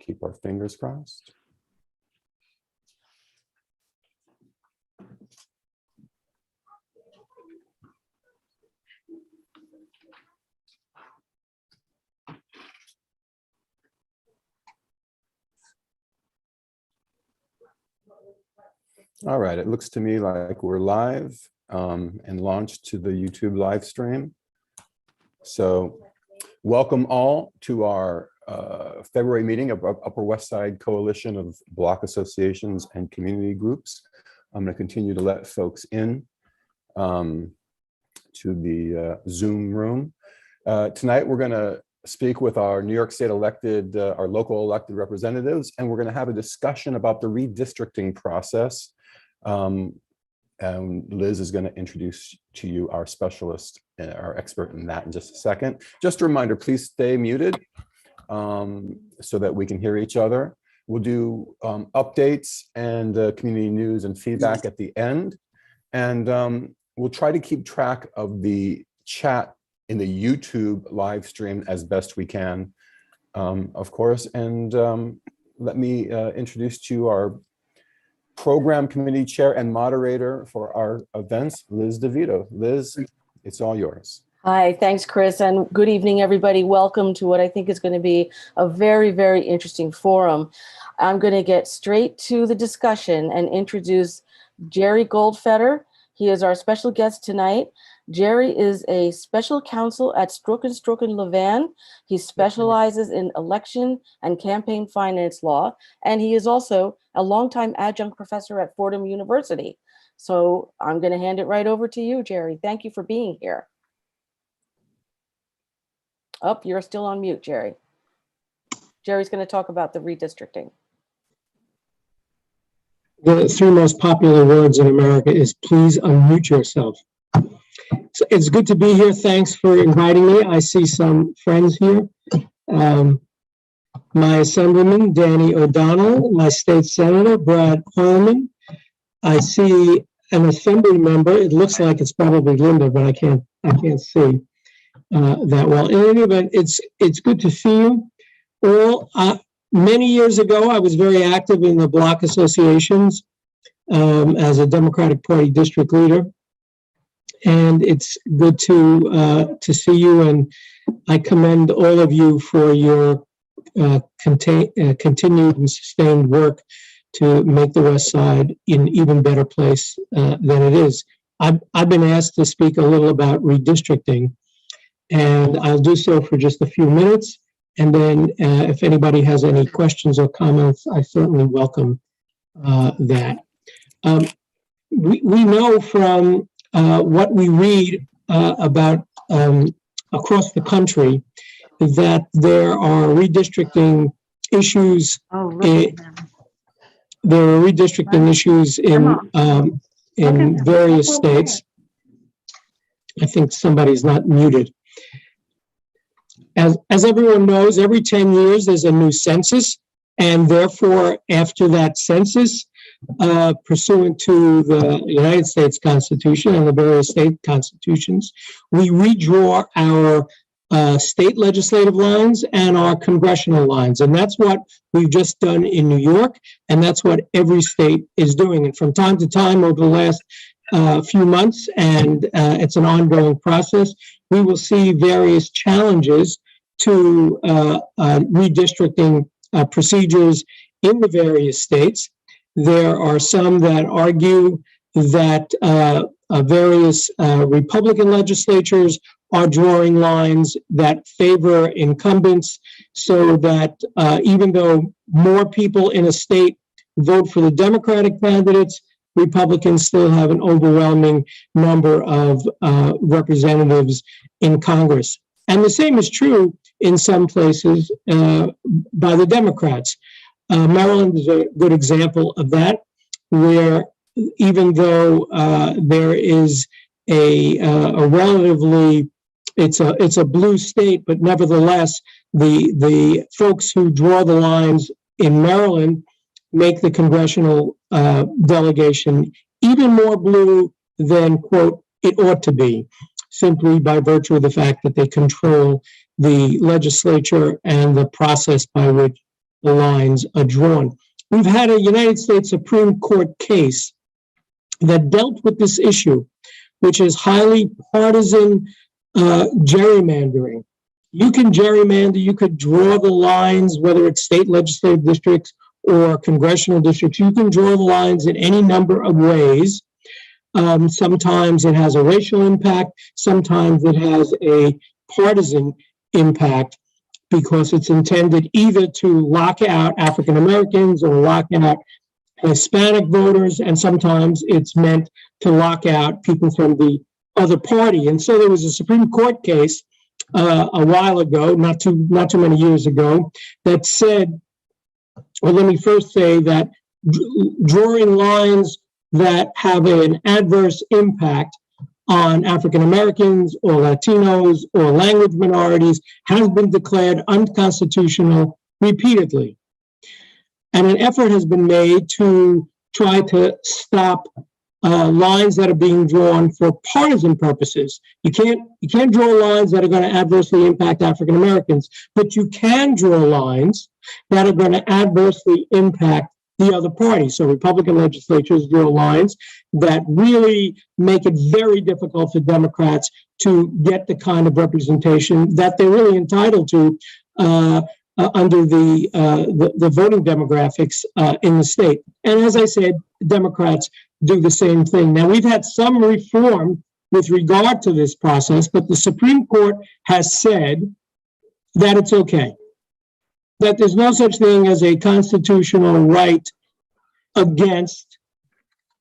keep our fingers crossed. All right, it looks to me like we're live and launched to the YouTube live stream. So welcome all to our February meeting of Upper West Side Coalition of Block Associations and Community Groups. I'm going to continue to let folks in to the Zoom room. Tonight, we're going to speak with our New York State elected, our local elected representatives, and we're going to have a discussion about the redistricting process. And Liz is going to introduce to you our specialist, our expert in that in just a second. Just a reminder, please stay muted so that we can hear each other. We'll do updates and community news and feedback at the end. And we'll try to keep track of the chat in the YouTube live stream as best we can, of course. And let me introduce to you our Program Committee Chair and Moderator for our events, Liz DeVito. Liz, it's all yours. Hi, thanks, Chris, and good evening, everybody. Welcome to what I think is going to be a very, very interesting forum. I'm going to get straight to the discussion and introduce Jerry Goldfeder. He is our special guest tonight. Jerry is a special counsel at Stroken Levan. He specializes in election and campaign finance law, and he is also a longtime adjunct professor at Fordham University. So I'm going to hand it right over to you, Jerry. Thank you for being here. Oh, you're still on mute, Jerry. Jerry's going to talk about the redistricting. The three most popular words in America is please unmute yourself. So it's good to be here. Thanks for inviting me. I see some friends here. My Assemblyman, Danny O'Donnell, my State Senator, Brad Holman. I see an Assembly member. It looks like it's probably Linda, but I can't see that well. In any event, it's good to see you all. Many years ago, I was very active in the block associations as a Democratic Party district leader. And it's good to see you, and I commend all of you for your continued and sustained work to make the West Side an even better place than it is. I've been asked to speak a little about redistricting, and I'll do so for just a few minutes. And then if anybody has any questions or comments, I certainly welcome that. We know from what we read about across the country that there are redistricting issues. There are redistricting issues in various states. I think somebody's not muted. As everyone knows, every 10 years there's a new census, and therefore after that census, pursuant to the United States Constitution and the various state constitutions, we redraw our state legislative lines and our congressional lines. And that's what we've just done in New York, and that's what every state is doing. And from time to time over the last few months, and it's an ongoing process, we will see various challenges to redistricting procedures in the various states. There are some that argue that various Republican legislatures are drawing lines that favor incumbents, so that even though more people in a state vote for the Democratic candidates, Republicans still have an overwhelming number of representatives in Congress. And the same is true in some places by the Democrats. Maryland is a good example of that, where even though there is a relatively, it's a blue state, but nevertheless, the folks who draw the lines in Maryland make the congressional delegation even more blue than, quote, it ought to be, simply by virtue of the fact that they control the legislature and the process by which the lines are drawn. We've had a United States Supreme Court case that dealt with this issue, which is highly partisan gerrymandering. You can gerrymander, you could draw the lines, whether it's state legislative districts or congressional districts. You can draw the lines in any number of ways. Sometimes it has a racial impact, sometimes it has a partisan impact, because it's intended either to lock out African Americans or lock out Hispanic voters, and sometimes it's meant to lock out people from the other party. And so there was a Supreme Court case a while ago, not too many years ago, that said, well, let me first say that drawing lines that have an adverse impact on African Americans or Latinos or language minorities has been declared unconstitutional repeatedly. And an effort has been made to try to stop lines that are being drawn for partisan purposes. You can't draw lines that are going to adversely impact African Americans, but you can draw lines that are going to adversely impact the other party. So Republican legislatures draw lines that really make it very difficult for Democrats to get the kind of representation that they're really entitled to under the voting demographics in the state. And as I said, Democrats do the same thing. Now, we've had some reform with regard to this process, but the Supreme Court has said that it's okay, that there's no such thing as a constitutional right against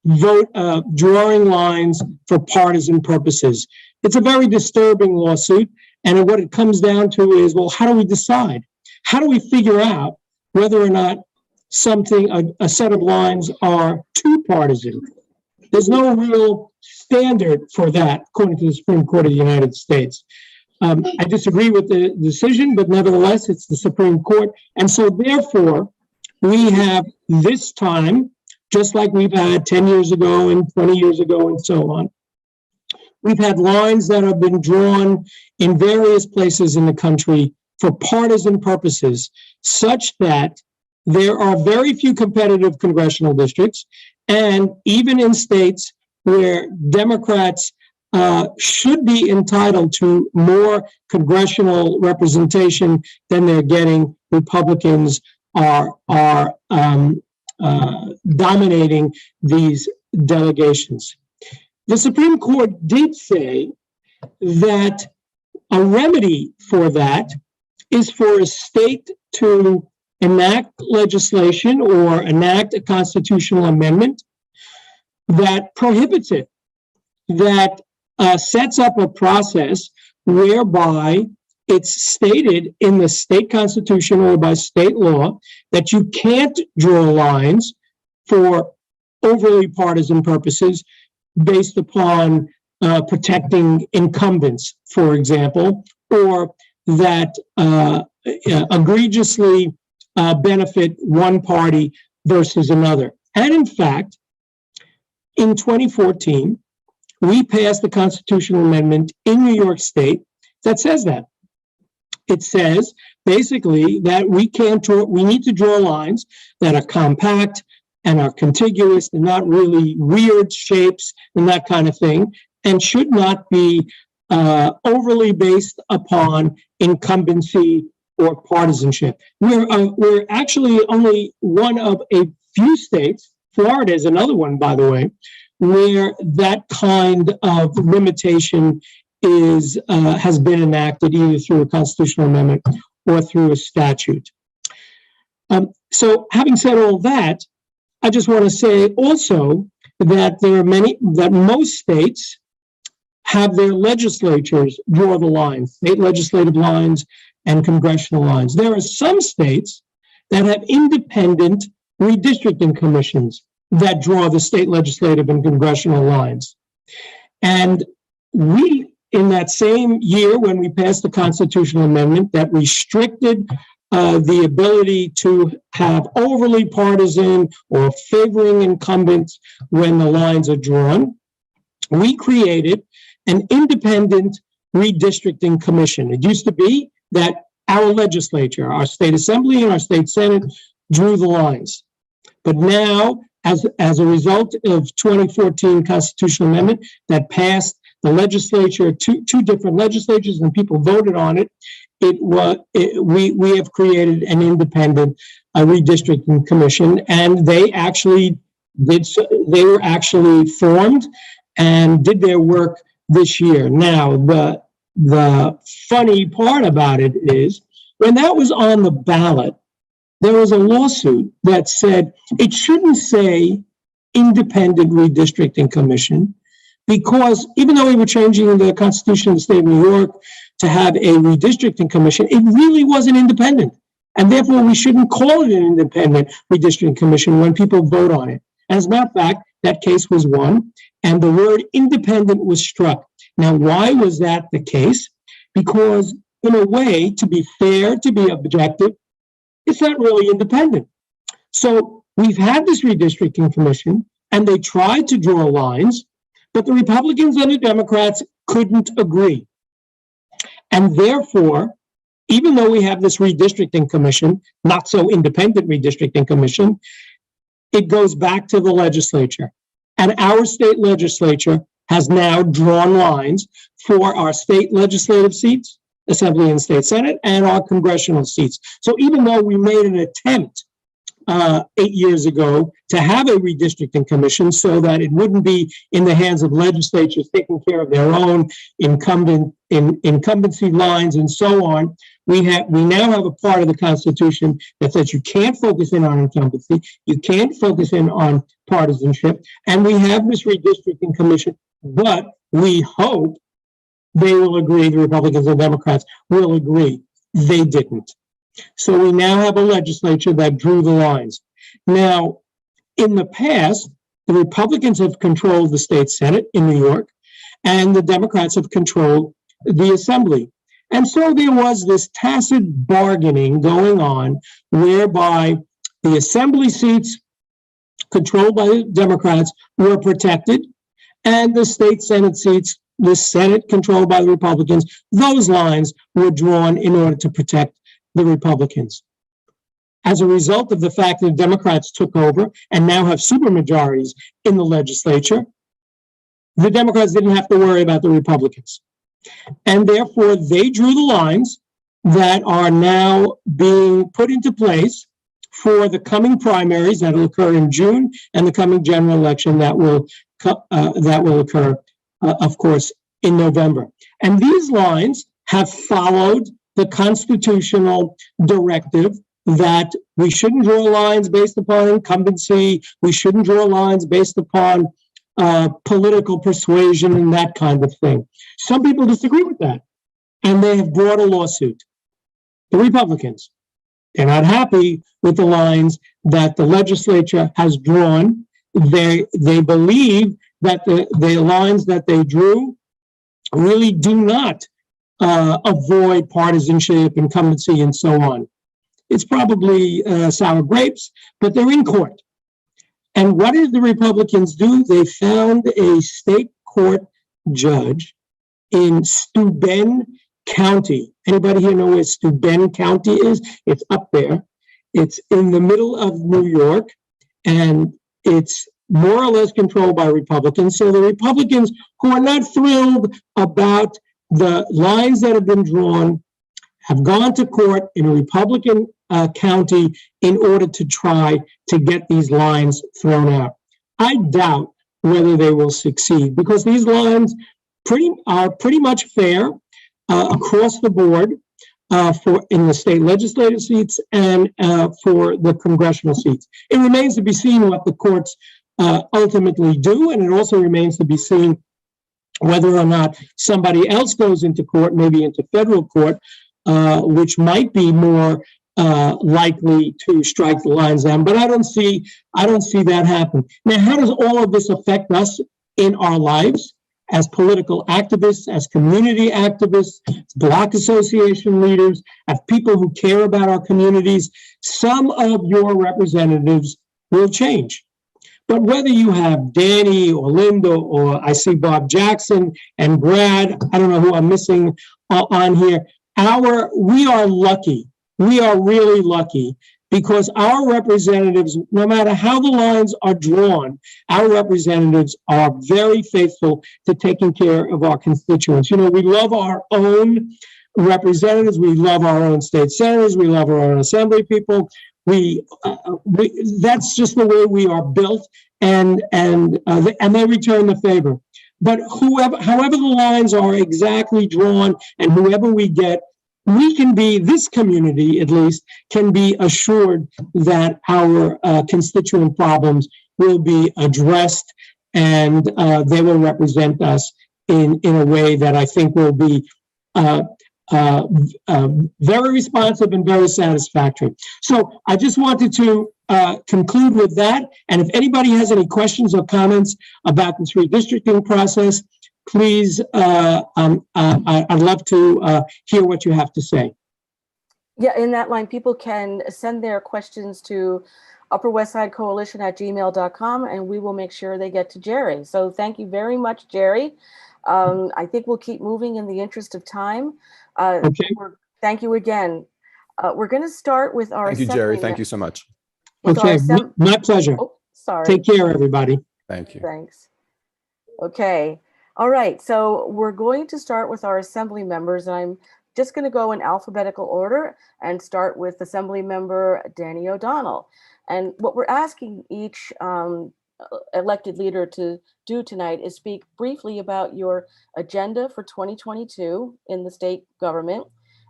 drawing lines for partisan purposes. It's a very disturbing lawsuit, and what it comes down to is, well, how do we decide? How do we figure out whether or not a set of lines are too partisan? There's no real standard for that, according to the Supreme Court of the United States. I disagree with the decision, but nevertheless, it's the Supreme Court. And so therefore, we have this time, just like we've had 10 years ago and 20 years ago and so on, we've had lines that have been drawn in various places in the country for partisan purposes, such that there are very few competitive congressional districts, and even in states where Democrats should be entitled to more congressional representation than they're getting, Republicans are dominating these delegations. The Supreme Court did say that a remedy for that is for a state to enact legislation or enact a constitutional amendment that prohibits it, that sets up a process whereby it's stated in the state constitution or by state law that you can't draw lines for overly partisan purposes based upon protecting incumbents, for example, or that egregiously benefit one party versus another. And in fact, in 2014, we passed a constitutional amendment in New York State that says that. It says basically that we need to draw lines that are compact and are contiguous and not really weird shapes and that kind of thing, and should not be overly based upon incumbency or partisanship. We're actually only one of a few states, Florida is another one, by the way, where that kind of limitation has been enacted either through a constitutional amendment or through a statute. So having said all that, I just want to say also that most states have their legislatures draw the lines, state legislative lines and congressional lines. There are some states that have independent redistricting commissions that draw the state legislative and congressional lines. And we, in that same year when we passed the constitutional amendment that restricted the ability to have overly partisan or favoring incumbents when the lines are drawn, we created an independent redistricting commission. It used to be that our legislature, our state assembly and our state senate drew the lines. But now, as a result of 2014 constitutional amendment that passed the legislature, two different legislatures, and people voted on it, we have created an independent redistricting commission, and they actually they were actually formed and did their work this year. Now, the funny part about it is, when that was on the ballot, there was a lawsuit that said it shouldn't say independent redistricting commission, because even though we were changing the Constitution of the state of New York to have a redistricting commission, it really wasn't independent. And therefore, we shouldn't call it an independent redistricting commission when people vote on it. As a matter of fact, that case was won, and the word independent was struck. Now, why was that the case? Because, in a way, to be fair, to be objective, it's not really independent. So we've had this redistricting commission, and they tried to draw lines, but the Republicans and the Democrats couldn't agree. And therefore, even though we have this redistricting commission, not so independent redistricting commission, it goes back to the legislature. And our state legislature has now drawn lines for our state legislative seats, Assembly and State Senate, and our congressional seats. So even though we made an attempt 8 years ago to have a redistricting commission so that it wouldn't be in the hands of legislatures taking care of their own incumbency lines and so on, we now have a part of the Constitution that says you can't focus in on incumbency, you can't focus in on partisanship, and we have this redistricting commission, but we hope they will agree, the Republicans and Democrats will agree. They didn't. So we now have a legislature that drew the lines. Now, in the past, the Republicans have controlled the state Senate in New York, and the Democrats have controlled the Assembly. And so there was this tacit bargaining going on whereby the Assembly seats controlled by the Democrats were protected, and the state Senate seats, the Senate controlled by the Republicans, those lines were drawn in order to protect the Republicans. As a result of the fact that the Democrats took over and now have supermajorities in the legislature, the Democrats didn't have to worry about the Republicans. And therefore, they drew the lines that are now being put into place for the coming primaries that will occur in June and the coming general election that will occur, of course, in November. And these lines have followed the constitutional directive that we shouldn't draw lines based upon incumbency, we shouldn't draw lines based upon political persuasion and that kind of thing. Some people disagree with that, and they have brought a lawsuit. The Republicans, they're not happy with the lines that the legislature has drawn. They believe that the lines that they drew really do not avoid partisanship, incumbency, and so on. It's probably sour grapes, but they're in court. And what did the Republicans do? They found a state court judge in Steuben County. Anybody here know where Steuben County is? It's up there. It's in the middle of New York, and it's more or less controlled by Republicans. So the Republicans who are not thrilled about the lines that have been drawn have gone to court in a Republican county in order to try to get these lines thrown out. I doubt whether they will succeed, because these lines are pretty much fair across the board for in the state legislative seats and for the congressional seats. It remains to be seen what the courts ultimately do, and it also remains to be seen whether or not somebody else goes into court, maybe into federal court, which might be more likely to strike the lines down. But I don't see that happen. Now, how does all of this affect us in our lives as political activists, as community activists, block association leaders, as people who care about our communities? Some of your representatives will change. But whether you have Danny or Linda, or I see Bob Jackson and Brad, I don't know who I'm missing on here, we are lucky. We are really lucky because our representatives, no matter how the lines are drawn, our representatives are very faithful to taking care of our constituents. We love our own representatives. We love our own state senators. We love our own assembly people. That's just the way we are built, and they return the favor. But however the lines are exactly drawn, and whoever we get, this community at least, can be assured that our constituent problems will be addressed, and they will represent us in a way that I think will be very responsive and very satisfactory. So I just wanted to conclude with that. And if anybody has any questions or comments about this redistricting process, please, I'd love to hear what you have to say. Yeah, in that line, people can send their questions to upperwestsidecoalition@gmail.com, and we will make sure they get to Jerry. So thank you very much, Jerry. I think we'll keep moving in the interest of time. Okay. Thank you again. We're going to start with our. Thank you, Jerry. Thank you so much. Okay, my pleasure. Oh, sorry. Take care, everybody. Thank you. Thanks. Okay. All right. So we're going to start with our assembly members, and I'm just going to go in alphabetical order and start with Assembly Member Danny O'Donnell. And what we're asking each elected leader to do tonight is speak briefly about your agenda for 2022 in the state government.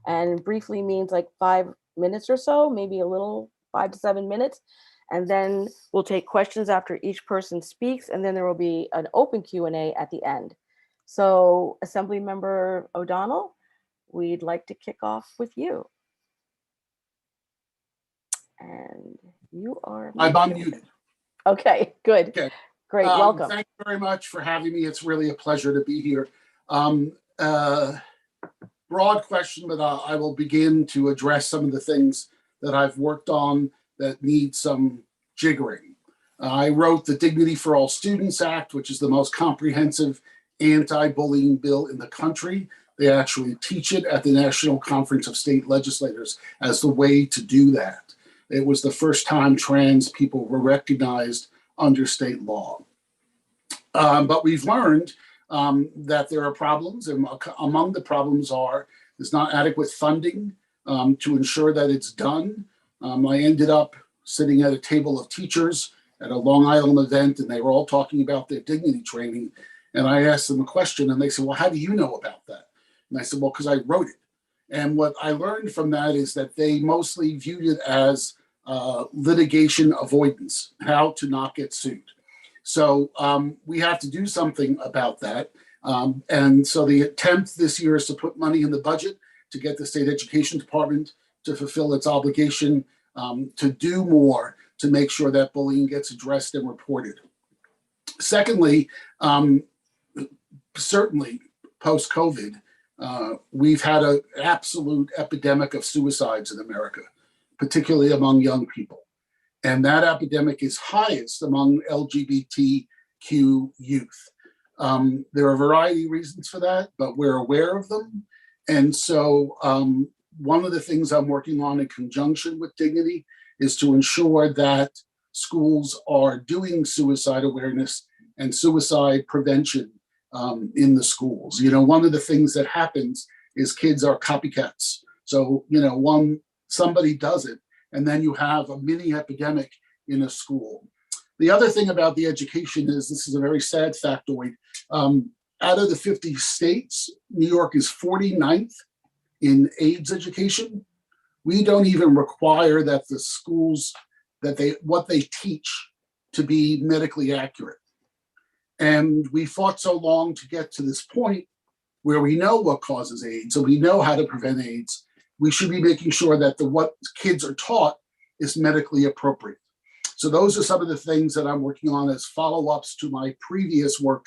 And briefly means like 5 minutes or so, maybe a little 5 to 7 minutes. And then we'll take questions after each person speaks, and then there will be an open Q&A at the end. So Assembly Member O'Donnell, we'd like to kick off with you. And you are. I'm unmuted. Okay, good. Okay. Great, welcome. Thank you very much for having me. It's really a pleasure to be here. Broad question, but I will begin to address some of the things that I've worked on that need some jiggering. I wrote the Dignity for All Students Act, which is the most comprehensive anti-bullying bill in the country. They actually teach it at the National Conference of State Legislators as the way to do that. It was the first time trans people were recognized under state law. But we've learned that there are problems, and among the problems there's not adequate funding to ensure that it's done. I ended up sitting at a table of teachers at a Long Island event, and they were all talking about their dignity training. And I asked them a question, and they said, well, how do you know about that? And I said, well, because I wrote it. And what I learned from that is that they mostly viewed it as litigation avoidance, how to not get sued. So we have to do something about that. And so the attempt this year is to put money in the budget to get the state education department to fulfill its obligation to do more to make sure that bullying gets addressed and reported. Secondly, certainly post-COVID, we've had an absolute epidemic of suicides in America, particularly among young people. And that epidemic is highest among LGBTQ youth. There are a variety of reasons for that, but we're aware of them. And so one of the things I'm working on in conjunction with Dignity is to ensure that schools are doing suicide awareness and suicide prevention in the schools. You know, one of the things that happens is kids are copycats. So, you know, somebody does it, and then you have a mini epidemic in a school. The other thing about the education is, this is a very sad factoid. Out of the 50 states, New York is 49th in AIDS education. We don't even require that the schools, what they teach to be medically accurate. And we fought so long to get to this point where we know what causes AIDS, so we know how to prevent AIDS. We should be making sure that what kids are taught is medically appropriate. So those are some of the things that I'm working on as follow-ups to my previous work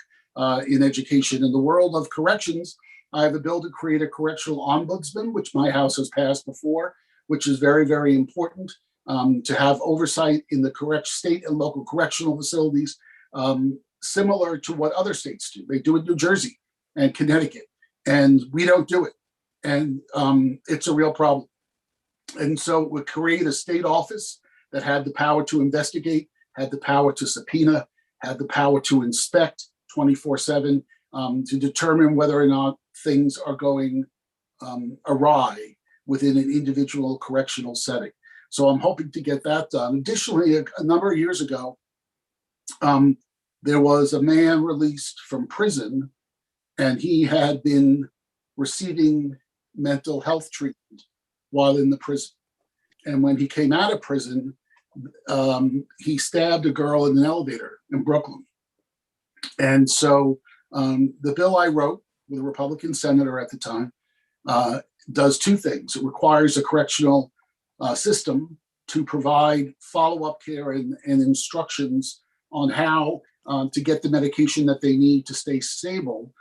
in education. In the world of corrections, I have a bill to create a correctional ombudsman, which my house has passed before, which is very, very important to have oversight in the correct state and local correctional facilities, similar to what other states do. They do it in New Jersey and Connecticut, and we don't do it. And it's a real problem. And so we create a state office that had the power to investigate, had the power to subpoena, had the power to inspect 24/7, to determine whether or not things are going awry within an individual correctional setting. So I'm hoping to get that done. Additionally, a number of years ago, there was a man released from prison, and he had been receiving mental health treatment while in the prison. And when he came out of prison, he stabbed a girl in an elevator in Brooklyn. And so the bill I wrote with a Republican senator at the time does two things. It requires a correctional system to provide follow-up care and instructions on how to get the medication that they need to stay stable.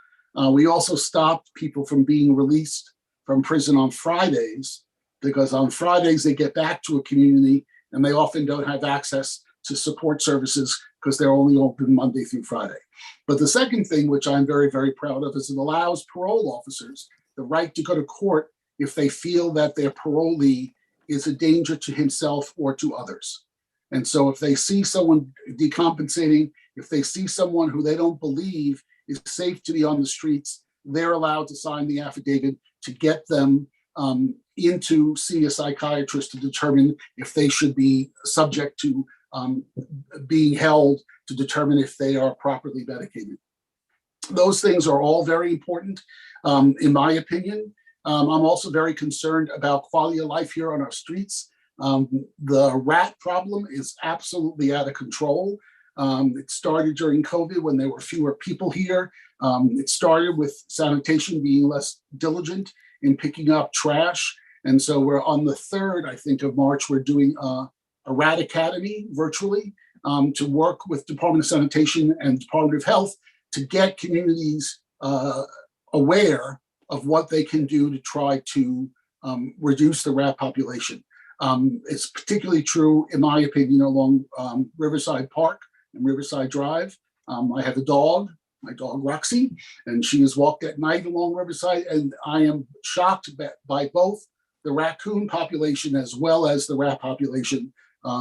We also stopped people from being released from prison on Fridays, because on Fridays they get back to a community and they often don't have access to support services because they're only open Monday through Friday. But the second thing, which I'm very, very proud of, is it allows parole officers the right to go to court if they feel that their parolee is a danger to himself or to others. And so if they see someone decompensating, if they see someone who they don't believe is safe to be on the streets, they're allowed to sign the affidavit to get them into see a psychiatrist to determine if they should be subject to being held, to determine if they are properly medicated. Those things are all very important, in my opinion. I'm also very concerned about quality of life here on our streets. The rat problem is absolutely out of control. It started during COVID when there were fewer people here. It started with sanitation being less diligent in picking up trash. And so we're on the 3rd, I think, of March, we're doing a rat academy virtually to work with Department of Sanitation and Department of Health to get communities aware of what they can do to try to reduce the rat population. It's particularly true, in my opinion, along Riverside Park and Riverside Drive. I have a dog, my dog Roxy, and she has walked at night along Riverside, and I am shocked by both the raccoon population as well as the rat population.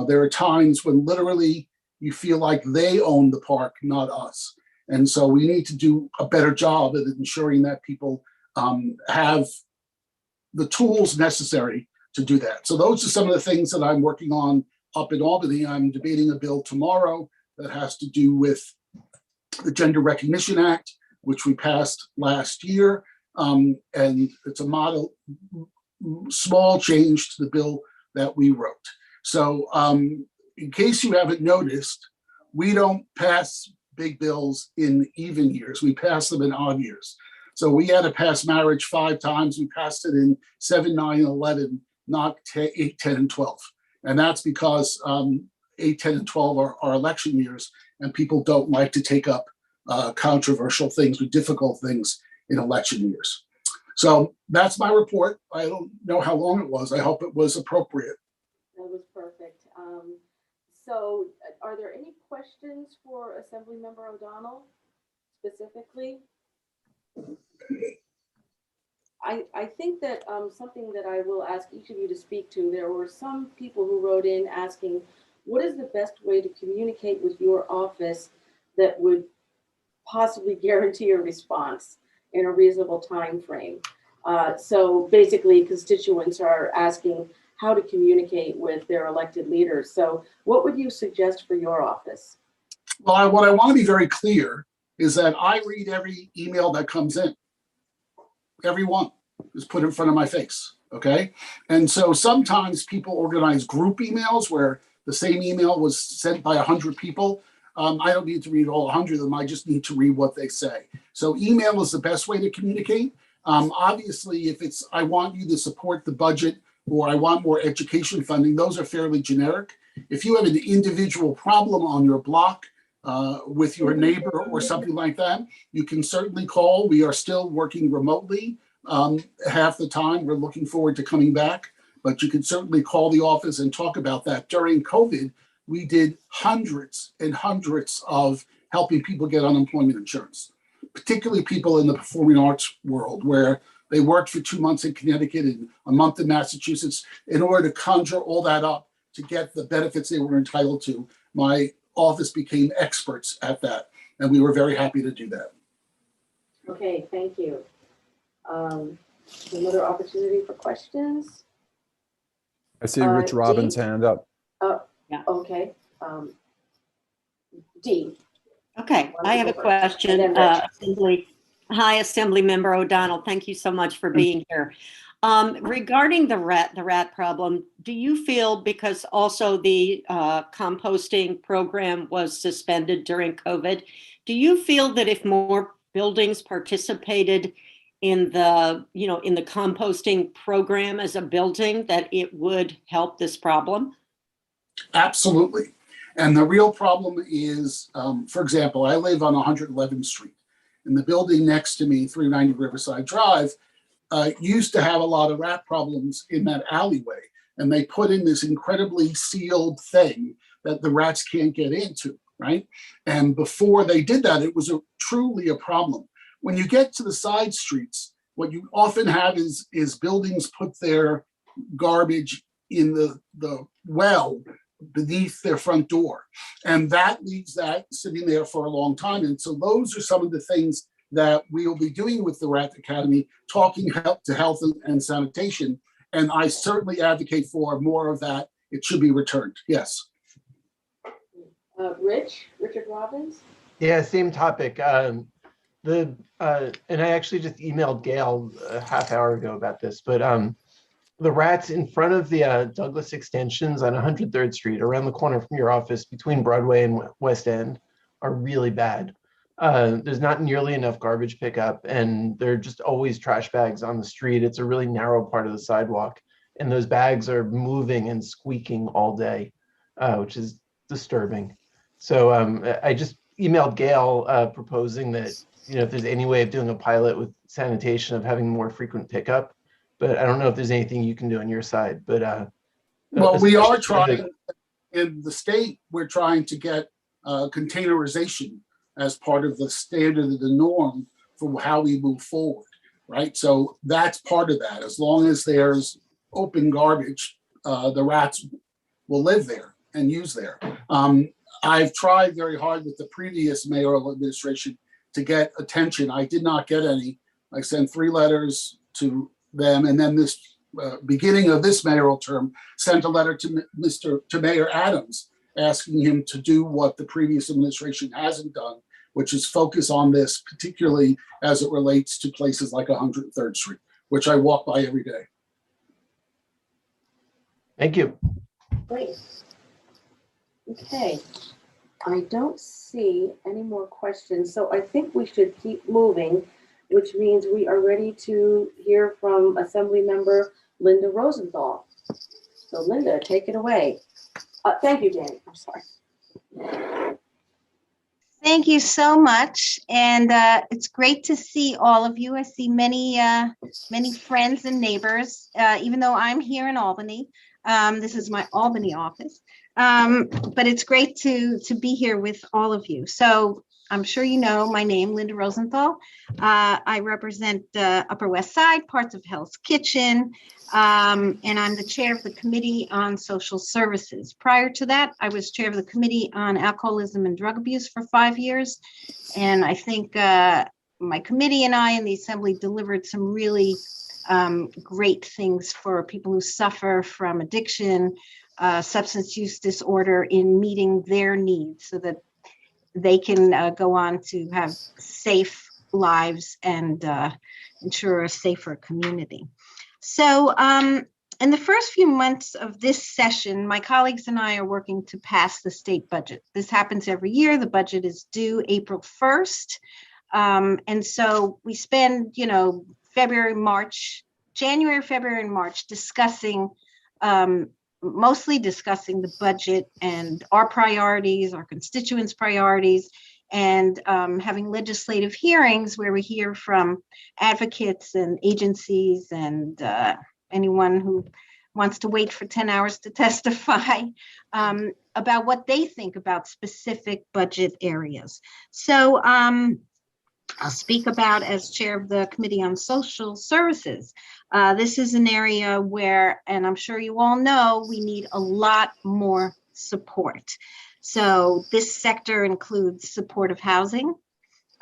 There are times when literally you feel like they own the park, not us. And so we need to do a better job at ensuring that people have the tools necessary to do that. So those are some of the things that I'm working on up in Albany. I'm debating a bill tomorrow that has to do with the Gender Recognition Act, which we passed last year. And it's a model, small change to the bill that we wrote. So in case you haven't noticed, we don't pass big bills in even years. We pass them in odd years. So we had to pass marriage 5 times. We passed it in 7, 9, 11, not 8, 10, and 12. And that's because 8, 10, and 12 are election years, and people don't like to take up controversial things or difficult things in election years. So that's my report. I don't know how long it was. I hope it was appropriate. That was perfect. So are there any questions for Assemblymember O'Donnell specifically? I think that something that I will ask each of you to speak to, there were some people who wrote in asking, what is the best way to communicate with your office that would possibly guarantee a response in a reasonable time frame? So basically constituents are asking how to communicate with their elected leaders. So what would you suggest for your office? Well, what I want to be very clear is that I read every email that comes in. Every one is put in front of my face, okay? And so sometimes people organize group emails where the same email was sent by 100 people. I don't need to read all 100 of them. I just need to read what they say. So email is the best way to communicate. Obviously, if it's, I want you to support the budget or I want more education funding, those are fairly generic. If you have an individual problem on your block with your neighbor or something like that, you can certainly call. We are still working remotely half the time. We're looking forward to coming back, but you can certainly call the office and talk about that. During COVID, we did hundreds and hundreds of helping people get unemployment insurance, particularly people in the performing arts world where They worked for 2 months in Connecticut and a month in Massachusetts in order to conjure all that up to get the benefits they were entitled to. My office became experts at that, and we were very happy to do that. Okay, thank you. Another opportunity for questions? I see Rich Robbins' Dee? hand up. Yeah. Okay. Dee. Okay, I have a question. And then Rich. Assembly Member O'Donnell, thank you so much for being here. Regarding the rat problem, do you feel, because also the composting program was suspended during COVID, do you feel that if more buildings participated in the, in the composting program as a building, that it would help this problem? Absolutely. And the real problem is, for example, I live on 111th Street, and the building next to me, 390 Riverside Drive, used to have a lot of rat problems in that alleyway. And they put in this incredibly sealed thing that the rats can't get into, right? And before they did that, it was truly a problem. When you get to the side streets, what you often have is buildings put their garbage in the well beneath their front door. And that leaves that sitting there for a long time. And so those are some of the things that we will be doing with the Rat Academy, talking to health and sanitation. And I certainly advocate for more of that. It should be returned. Yes. Richard Robbins? Yeah, same topic. And I actually just emailed Gail a half hour ago about this, but the rats in front of the Douglas extensions on 103rd Street, around the corner from your office between Broadway and West End, are really bad. There's not nearly enough garbage pickup, and there are just always trash bags on the street. It's a really narrow part of the sidewalk, and those bags are moving and squeaking all day, which is disturbing. So I just emailed Gail proposing that, if there's any way of doing a pilot with sanitation of having more frequent pickup, but I don't know if there's anything you can do on your side. But well, we are trying in the state. We're trying to get containerization as part of the standard of the norm for how we move forward, right? So that's part of that. As long as there's open garbage, the rats will live there and use there. I've tried very hard with the previous mayoral administration to get attention. I did not get any. I sent 3 letters to them, and then this beginning of this mayoral term, sent a letter to Mayor Adams asking him to do what the previous administration hasn't done, which is focus on this, particularly as it relates to places like 103rd Street, which I walk by every day. Thank you. Great. Okay. I don't see any more questions, so I think we should keep moving, which means we are ready to hear from Assembly Member Linda Rosenthal. So Linda, take it away. Thank you, Danny. I'm sorry. Thank you so much, and it's great to see all of you. I see many friends and neighbors, even though I'm here in Albany. This is my Albany office, but it's great to be here with all of you. So I'm sure you know my name, Linda Rosenthal. I represent Upper West Side, parts of Hell's Kitchen, and I'm the chair of the Committee on Social Services. Prior to that, I was chair of the Committee on Alcoholism and Drug Abuse for 5 years. And I think my committee and I in the Assembly delivered some really great things for people who suffer from addiction, substance use disorder, in meeting their needs so that they can go on to have safe lives and ensure a safer community. So in the first few months of this session, my colleagues and I are working to pass the state budget. This happens every year. The budget is due April 1st. And so we spend, January, February, and March discussing mostly discussing the budget and our priorities, our constituents' priorities, and having legislative hearings where we hear from advocates and agencies and anyone who wants to wait for 10 hours to testify about what they think about specific budget areas. So I'll speak about as chair of the Committee on Social Services. This is an area where, and I'm sure you all know, we need a lot more support. So this sector includes supportive housing.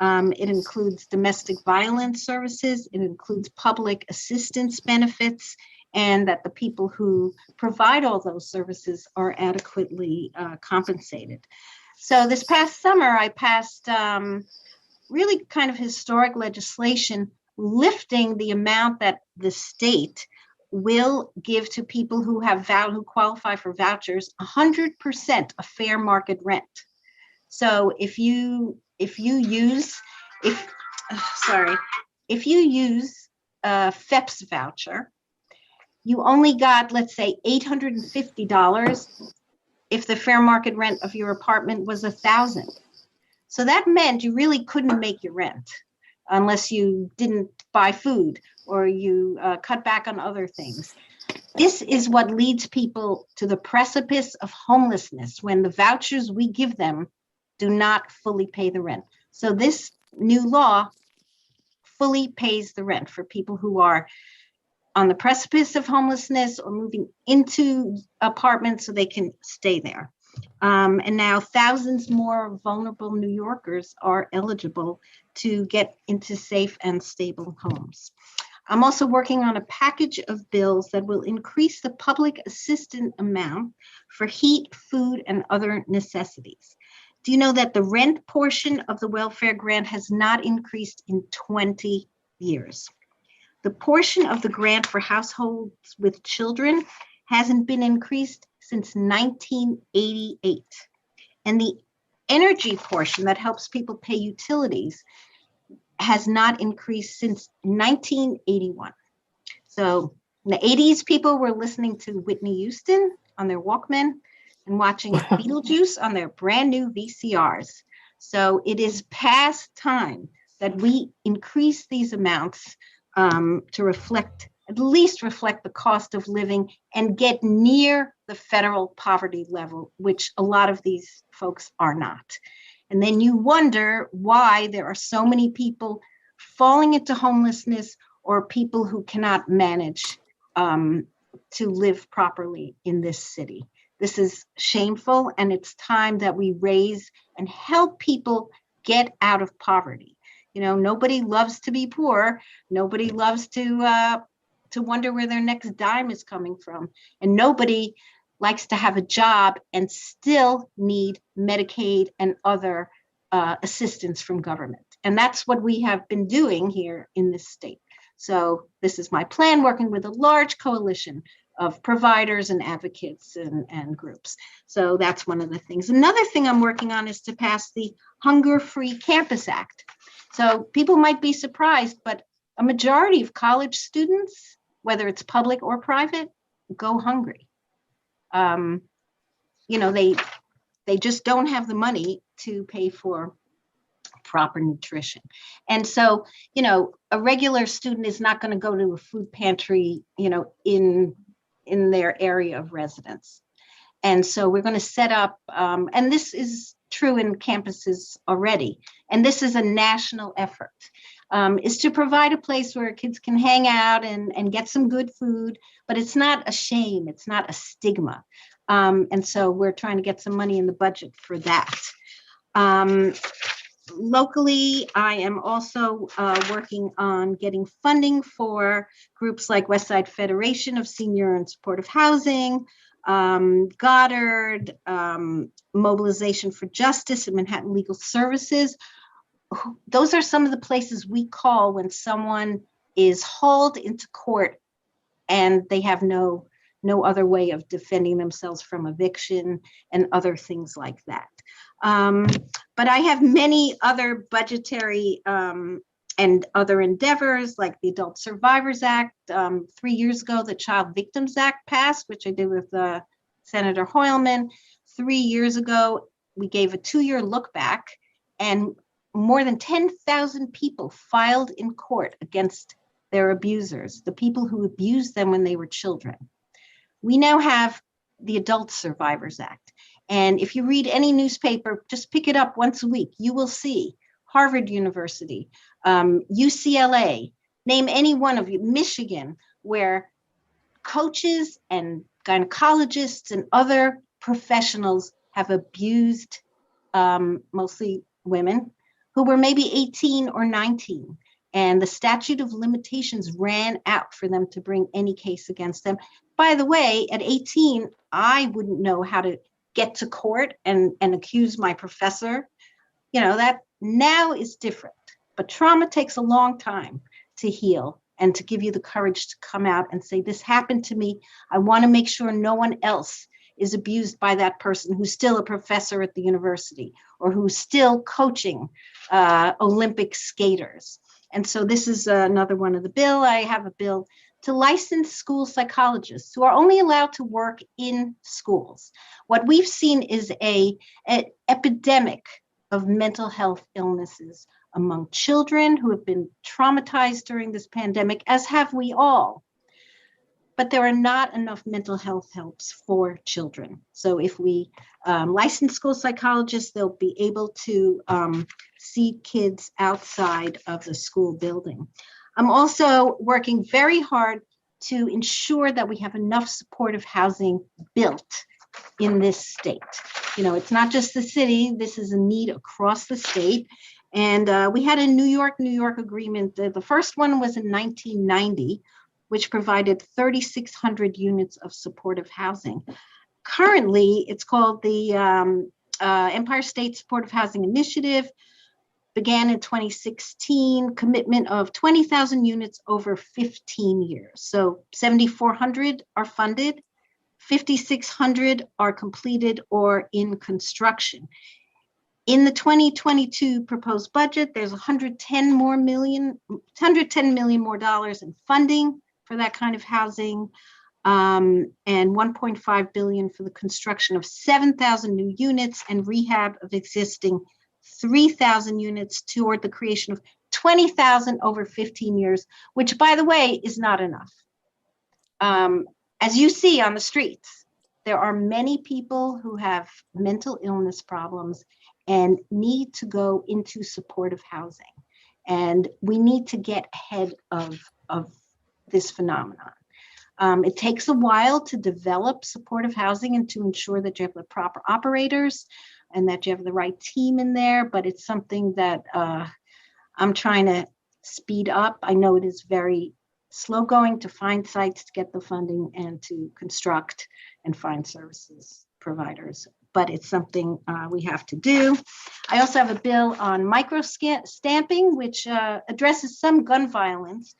It includes domestic violence services. It includes public assistance benefits, and that the people who provide all those services are adequately compensated. So this past summer, I passed really kind of historic legislation lifting the amount that the state will give to people who have who qualify for vouchers, 100% of fair market rent. So if you use a FEPS voucher, you only got, let's say, $850 if the fair market rent of your apartment was $1,000. So that meant you really couldn't make your rent unless you didn't buy food or you cut back on other things. This is what leads people to the precipice of homelessness when the vouchers we give them do not fully pay the rent. So this new law fully pays the rent for people who are on the precipice of homelessness or moving into apartments so they can stay there. And now thousands more vulnerable New Yorkers are eligible to get into safe and stable homes. I'm also working on a package of bills that will increase the public assistance amount for heat, food, and other necessities. Do you know that the rent portion of the welfare grant has not increased in 20 years? The portion of the grant for households with children hasn't been increased since 1988. And the energy portion that helps people pay utilities has not increased since 1981. So in the 80s, people were listening to Whitney Houston on their Walkman and watching Beetlejuice on their brand new VCRs. So it is past time that we increase these amounts to at least reflect the cost of living and get near the federal poverty level, which a lot of these folks are not. And then you wonder why there are so many people falling into homelessness or people who cannot manage to live properly in this city. This is shameful, and it's time that we raise and help people get out of poverty. You know, nobody loves to be poor. Nobody loves to wonder where their next dime is coming from. And nobody likes to have a job and still need Medicaid and other assistance from government. And that's what we have been doing here in this state. So this is my plan, working with a large coalition of providers and advocates and groups. So that's one of the things. Another thing I'm working on is to pass the Hunger-Free Campus Act. So people might be surprised, but a majority of college students, whether it's public or private, go hungry. They just don't have the money to pay for proper nutrition. And so, a regular student is not going to go to a food pantry, in their area of residence. And so we're going to set up, and this is true in campuses already, and this is a national effort, is to provide a place where kids can hang out and get some good food, but it's not a shame, it's not a stigma. And so we're trying to get some money in the budget for that. Locally, I am also working on getting funding for groups like Westside Federation of Senior and Supportive Housing, Goddard, Mobilization for Justice, and Manhattan Legal Services. Those are some of the places we call when someone is hauled into court and they have no other way of defending themselves from eviction and other things like that. But I have many other budgetary and other endeavors, like the Adult Survivors Act. 3 years ago, the Child Victims Act passed, which I did with Senator Hoylman. 3 years ago, we gave a 2-year look back, and more than 10,000 people filed in court against their abusers, the people who abused them when they were children. We now have the Adult Survivors Act. And if you read any newspaper, just pick it up once a week, you will see Harvard University, UCLA, name any one of you, Michigan, where coaches and gynecologists and other professionals have abused mostly women who were maybe 18 or 19. And the statute of limitations ran out for them to bring any case against them. By the way, at 18, I wouldn't know how to get to court and accuse my professor. You know, that now is different. But trauma takes a long time to heal and to give you the courage to come out and say, this happened to me. I want to make sure no one else is abused by that person who's still a professor at the university or who's still coaching Olympic skaters. And so this is another one of the bill. I have a bill to license school psychologists who are only allowed to work in schools. What we've seen is an epidemic of mental health illnesses among children who have been traumatized during this pandemic, as have we all. But there are not enough mental health helps for children. So if we license school psychologists, they'll be able to see kids outside of the school building. I'm also working very hard to ensure that we have enough supportive housing built in this state. You know, it's not just the city, this is a need across the state. And we had a New York agreement. The first one was in 1990, which provided 3,600 units of supportive housing. Currently, it's called the Empire State Supportive Housing Initiative, began in 2016, commitment of 20,000 units over 15 years. So 7,400 are funded, 5,600 are completed or in construction. In the 2022 proposed budget, there's $110 million more dollars in funding for that kind of housing, and $1.5 billion for the construction of 7,000 new units and rehab of existing 3,000 units toward the creation of 20,000 over 15 years, which, by the way, is not enough. As you see on the streets, there are many people who have mental illness problems and need to go into supportive housing. And we need to get ahead of this phenomenon. It takes a while to develop supportive housing and to ensure that you have the proper operators and that you have the right team in there, but it's something that I'm trying to speed up. I know it is very slow going to find sites, to get the funding, and to construct and find services providers, but it's something we have to do. I also have a bill on micro-stamping, which addresses some gun violence.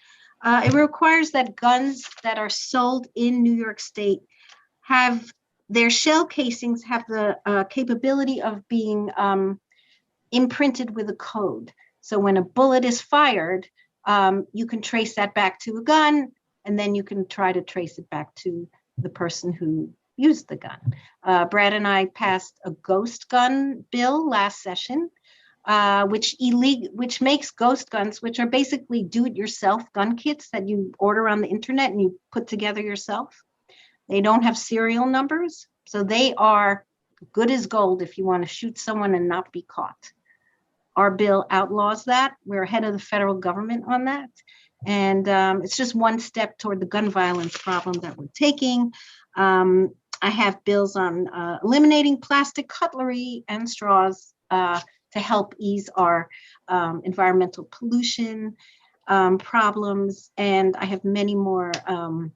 It requires that guns that are sold in New York State have their shell casings have the capability of being imprinted with a code. So when a bullet is fired, you can trace that back to a gun, and then you can try to trace it back to the person who used the gun. Brad and I passed a ghost gun bill last session, which makes ghost guns, which are basically do-it-yourself gun kits that you order on the internet and you put together yourself. They don't have serial numbers, so they are good as gold if you want to shoot someone and not be caught. Our bill outlaws that. We're ahead of the federal government on that. And it's just one step toward the gun violence problem that we're taking. I have bills on eliminating plastic cutlery and straws to help ease our environmental pollution problems. And I have many more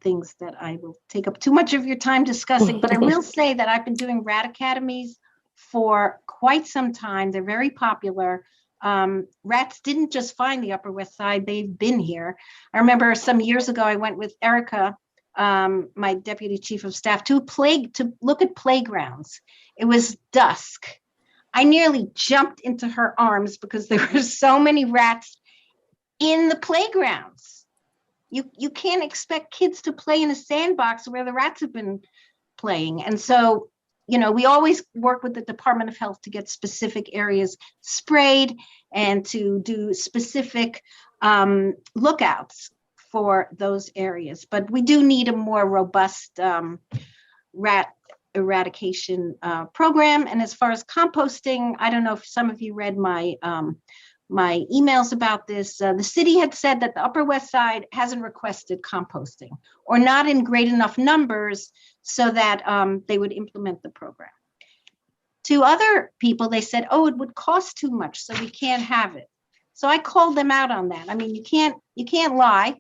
things that I will take up too much of your time discussing, but I will say that I've been doing rat academies for quite some time. They're very popular. Rats didn't just find the Upper West Side, they've been here. I remember some years ago, I went with Erica, my deputy chief of staff, to look at playgrounds. It was dusk. I nearly jumped into her arms because there were so many rats in the playgrounds. You can't expect kids to play in a sandbox where the rats have been playing. And so, you know, we always work with the Department of Health to get specific areas sprayed and to do specific lookouts for those areas. But we do need a more robust rat eradication program. And as far as composting, I don't know if some of you read my my emails about this. The city had said that the Upper West Side hasn't requested composting, or not in great enough numbers so that they would implement the program. To other people, they said, oh, it would cost too much, so we can't have it. So I called them out on that. I mean, you can't lie,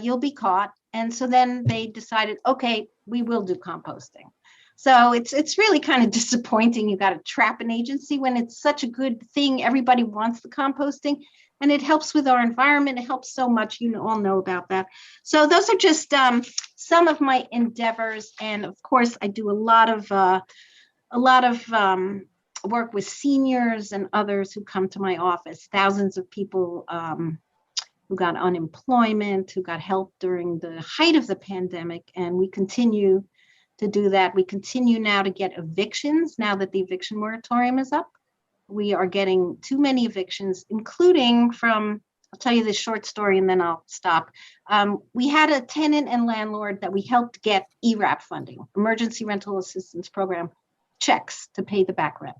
you'll be caught. And so then they decided, okay, we will do composting. So it's really kind of disappointing. You got to trap an agency when it's such a good thing. Everybody wants the composting, and it helps with our environment. It helps so much. You all know about that. So those are just some of my endeavors. And of course, I do a lot of work with seniors and others who come to my office. Thousands of people who got unemployment, who got help during the height of the pandemic, and we continue to do that. We continue now to get evictions now that the eviction moratorium is up. We are getting too many evictions, including from, I'll tell you this short story and then I'll stop. We had a tenant and landlord that we helped get ERAP funding, Emergency Rental Assistance Program, checks to pay the back rent.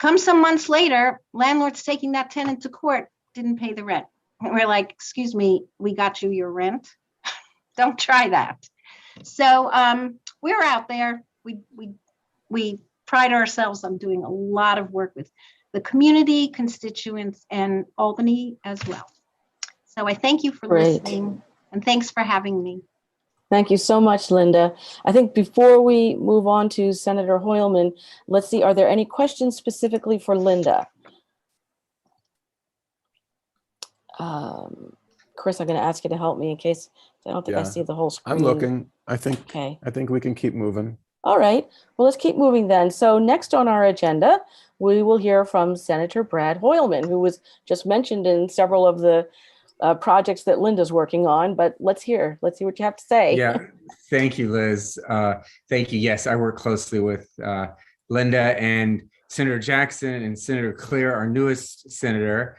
Come some months later, landlord's taking that tenant to court, didn't pay the rent. And we're like, excuse me, we got you your rent. Don't try that. So we're out there. We pride ourselves on doing a lot of work with the community, constituents, and Albany as well. So I thank you for listening, and thanks for having me. Thank you so much, Linda. I think before we move on to Senator Hoylman, let's see, are there any questions specifically for Linda? Chris, I'm going to ask you to help me in case I don't think I see the whole screen. I'm looking. I think we can keep moving. All right. Well, let's keep moving then. So next on our agenda, we will hear from Senator Brad Hoylman, who was just mentioned in several of the projects that Linda's working on, but let's see what you have to say. Yeah, thank you, Liz. Thank you. Yes, I work closely with Linda and Senator Jackson and Senator Clear, our newest senator,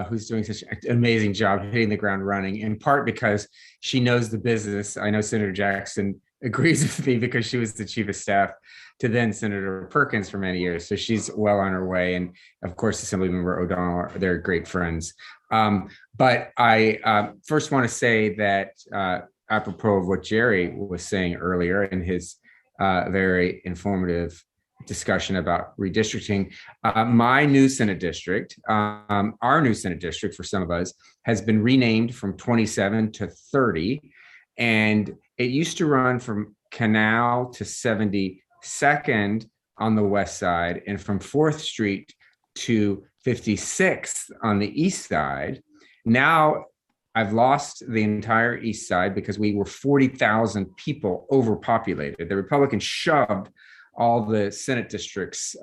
who's doing such an amazing job hitting the ground running, in part because she knows the business. I know Senator Jackson agrees with me because she was the chief of staff to then Senator Perkins for many years. So she's well on her way. And of course, Assemblymember O'Donnell, they're great friends. But I first want to say that apropos of what Jerry was saying earlier in his very informative discussion about redistricting, my new Senate district, our new Senate district for some of us, has been renamed from 27 to 30. And it used to run from Canal to 72nd on the west side and from 4th Street to 56th on the east side. Now I've lost the entire east side because we were 40,000 people overpopulated. The Republicans shoved all the Senate districts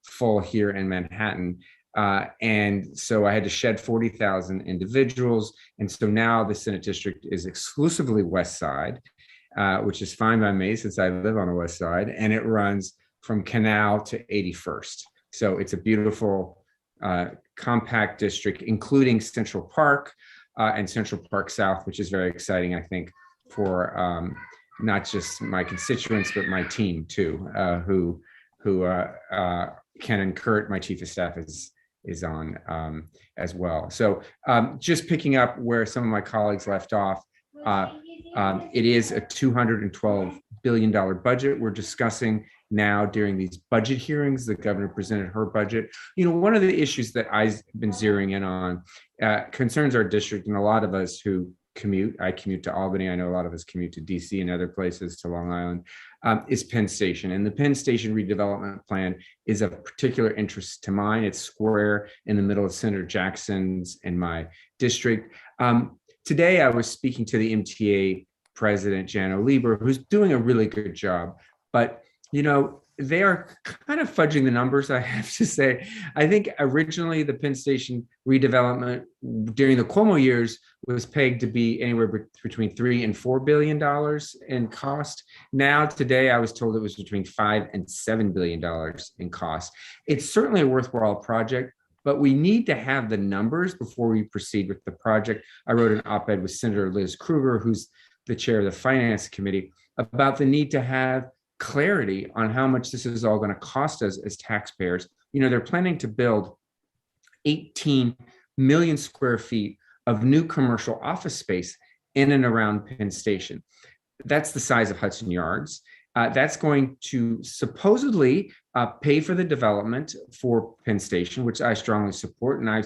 full here in Manhattan. And so I had to shed 40,000 individuals. And so now the Senate district is exclusively west side, which is fine by me since I live on the west side. And it runs from Canal to 81st. So it's a beautiful compact district, including Central Park and Central Park South, which is very exciting, I think, for not just my constituents, but my team too, who Ken and Kurt, my chief of staff, is on as well. So just picking up where some of my colleagues left off, it is a $212 billion budget we're discussing now during these budget hearings. The governor presented her budget. You know, one of the issues that I've been zeroing in on concerns our district, and a lot of us who commute, I commute to Albany, I know a lot of us commute to DC and other places, to Long Island, is Penn Station. And the Penn Station redevelopment plan is of particular interest to mine. It's square in the middle of Senator Jackson's and my district. Today, I was speaking to the MTA president, Jan O'Lieber, who's doing a really good job. But, you know, they are kind of fudging the numbers, I have to say. I think originally the Penn Station redevelopment during the Cuomo years was pegged to be anywhere between $3 and $4 billion in cost. Now, today, I was told it was between $5 and $7 billion in cost. It's certainly a worthwhile project, but we need to have the numbers before we proceed with the project. I wrote an op-ed with Senator Liz Krueger, who's the chair of the Finance Committee, about the need to have clarity on how much this is all going to cost us as taxpayers. You know, they're planning to build 18 million square feet of new commercial office space in and around Penn Station. That's the size of Hudson Yards. That's going to supposedly pay for the development for Penn Station, which I strongly support. And I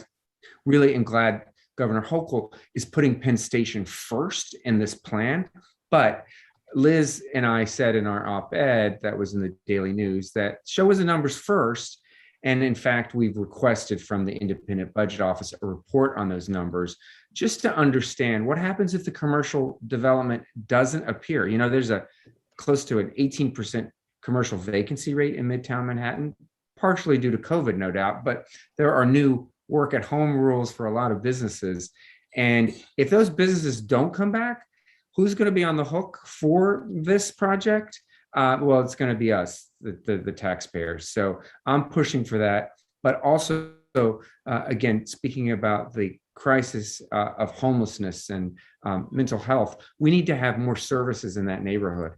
really am glad Governor Hochul is putting Penn Station first in this plan. But Liz and I said in our op-ed that was in the Daily News that show us the numbers first. And in fact, we've requested from the Independent Budget Office a report on those numbers just to understand what happens if the commercial development doesn't appear. You know, there's a close to an 18% commercial vacancy rate in Midtown Manhattan, partially due to COVID, no doubt, but there are new work at home rules for a lot of businesses. And if those businesses don't come back, who's going to be on the hook for this project? Well, it's going to be us, the taxpayers. So I'm pushing for that. But also, again, speaking about the crisis of homelessness and mental health, we need to have more services in that neighborhood.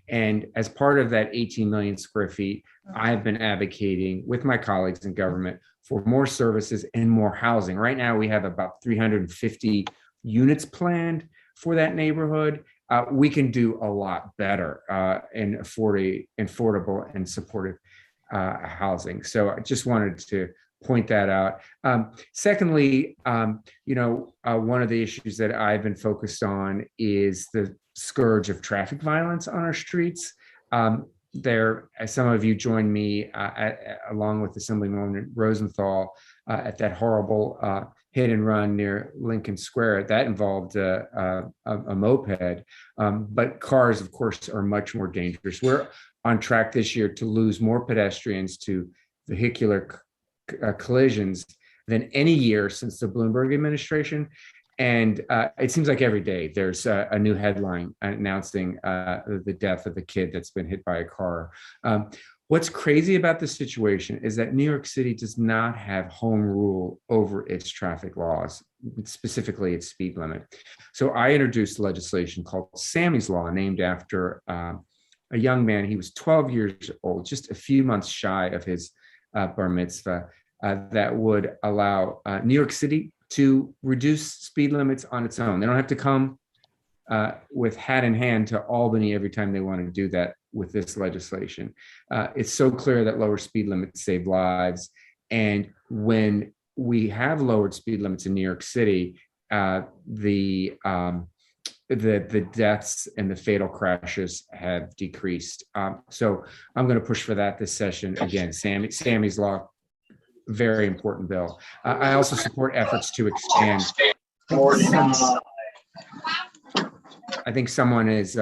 And as part of that 18 million square feet, I've been advocating with my colleagues in government for more services and more housing. Right now, we have about 350 units planned for that neighborhood. We can do a lot better in affordable and supportive housing. So I just wanted to point that out. Secondly, one of the issues that I've been focused on is the scourge of traffic violence on our streets. There, as some of you joined me along with Assemblywoman Rosenthal at that horrible hit and run near Lincoln Square. That involved a moped, but cars, of course, are much more dangerous. We're on track this year to lose more pedestrians to vehicular collisions than any year since the Bloomberg administration. And it seems like every day there's a new headline announcing the death of a kid that's been hit by a car. What's crazy about this situation is that New York City does not have home rule over its traffic laws, specifically its speed limit. So I introduced legislation called Sammy's Law, named after a young man. He was 12 years old, just a few months shy of his bar mitzvah, that would allow New York City to reduce speed limits on its own. They don't have to come with hat in hand to Albany every time they want to do that with this legislation. It's so clear that lower speed limits save lives. And when we have lowered speed limits in New York City, the deaths and the fatal crashes have decreased. So I'm going to push for that this session. Again, Sammy's Law, very important bill. I also support efforts to expand. I think someone is,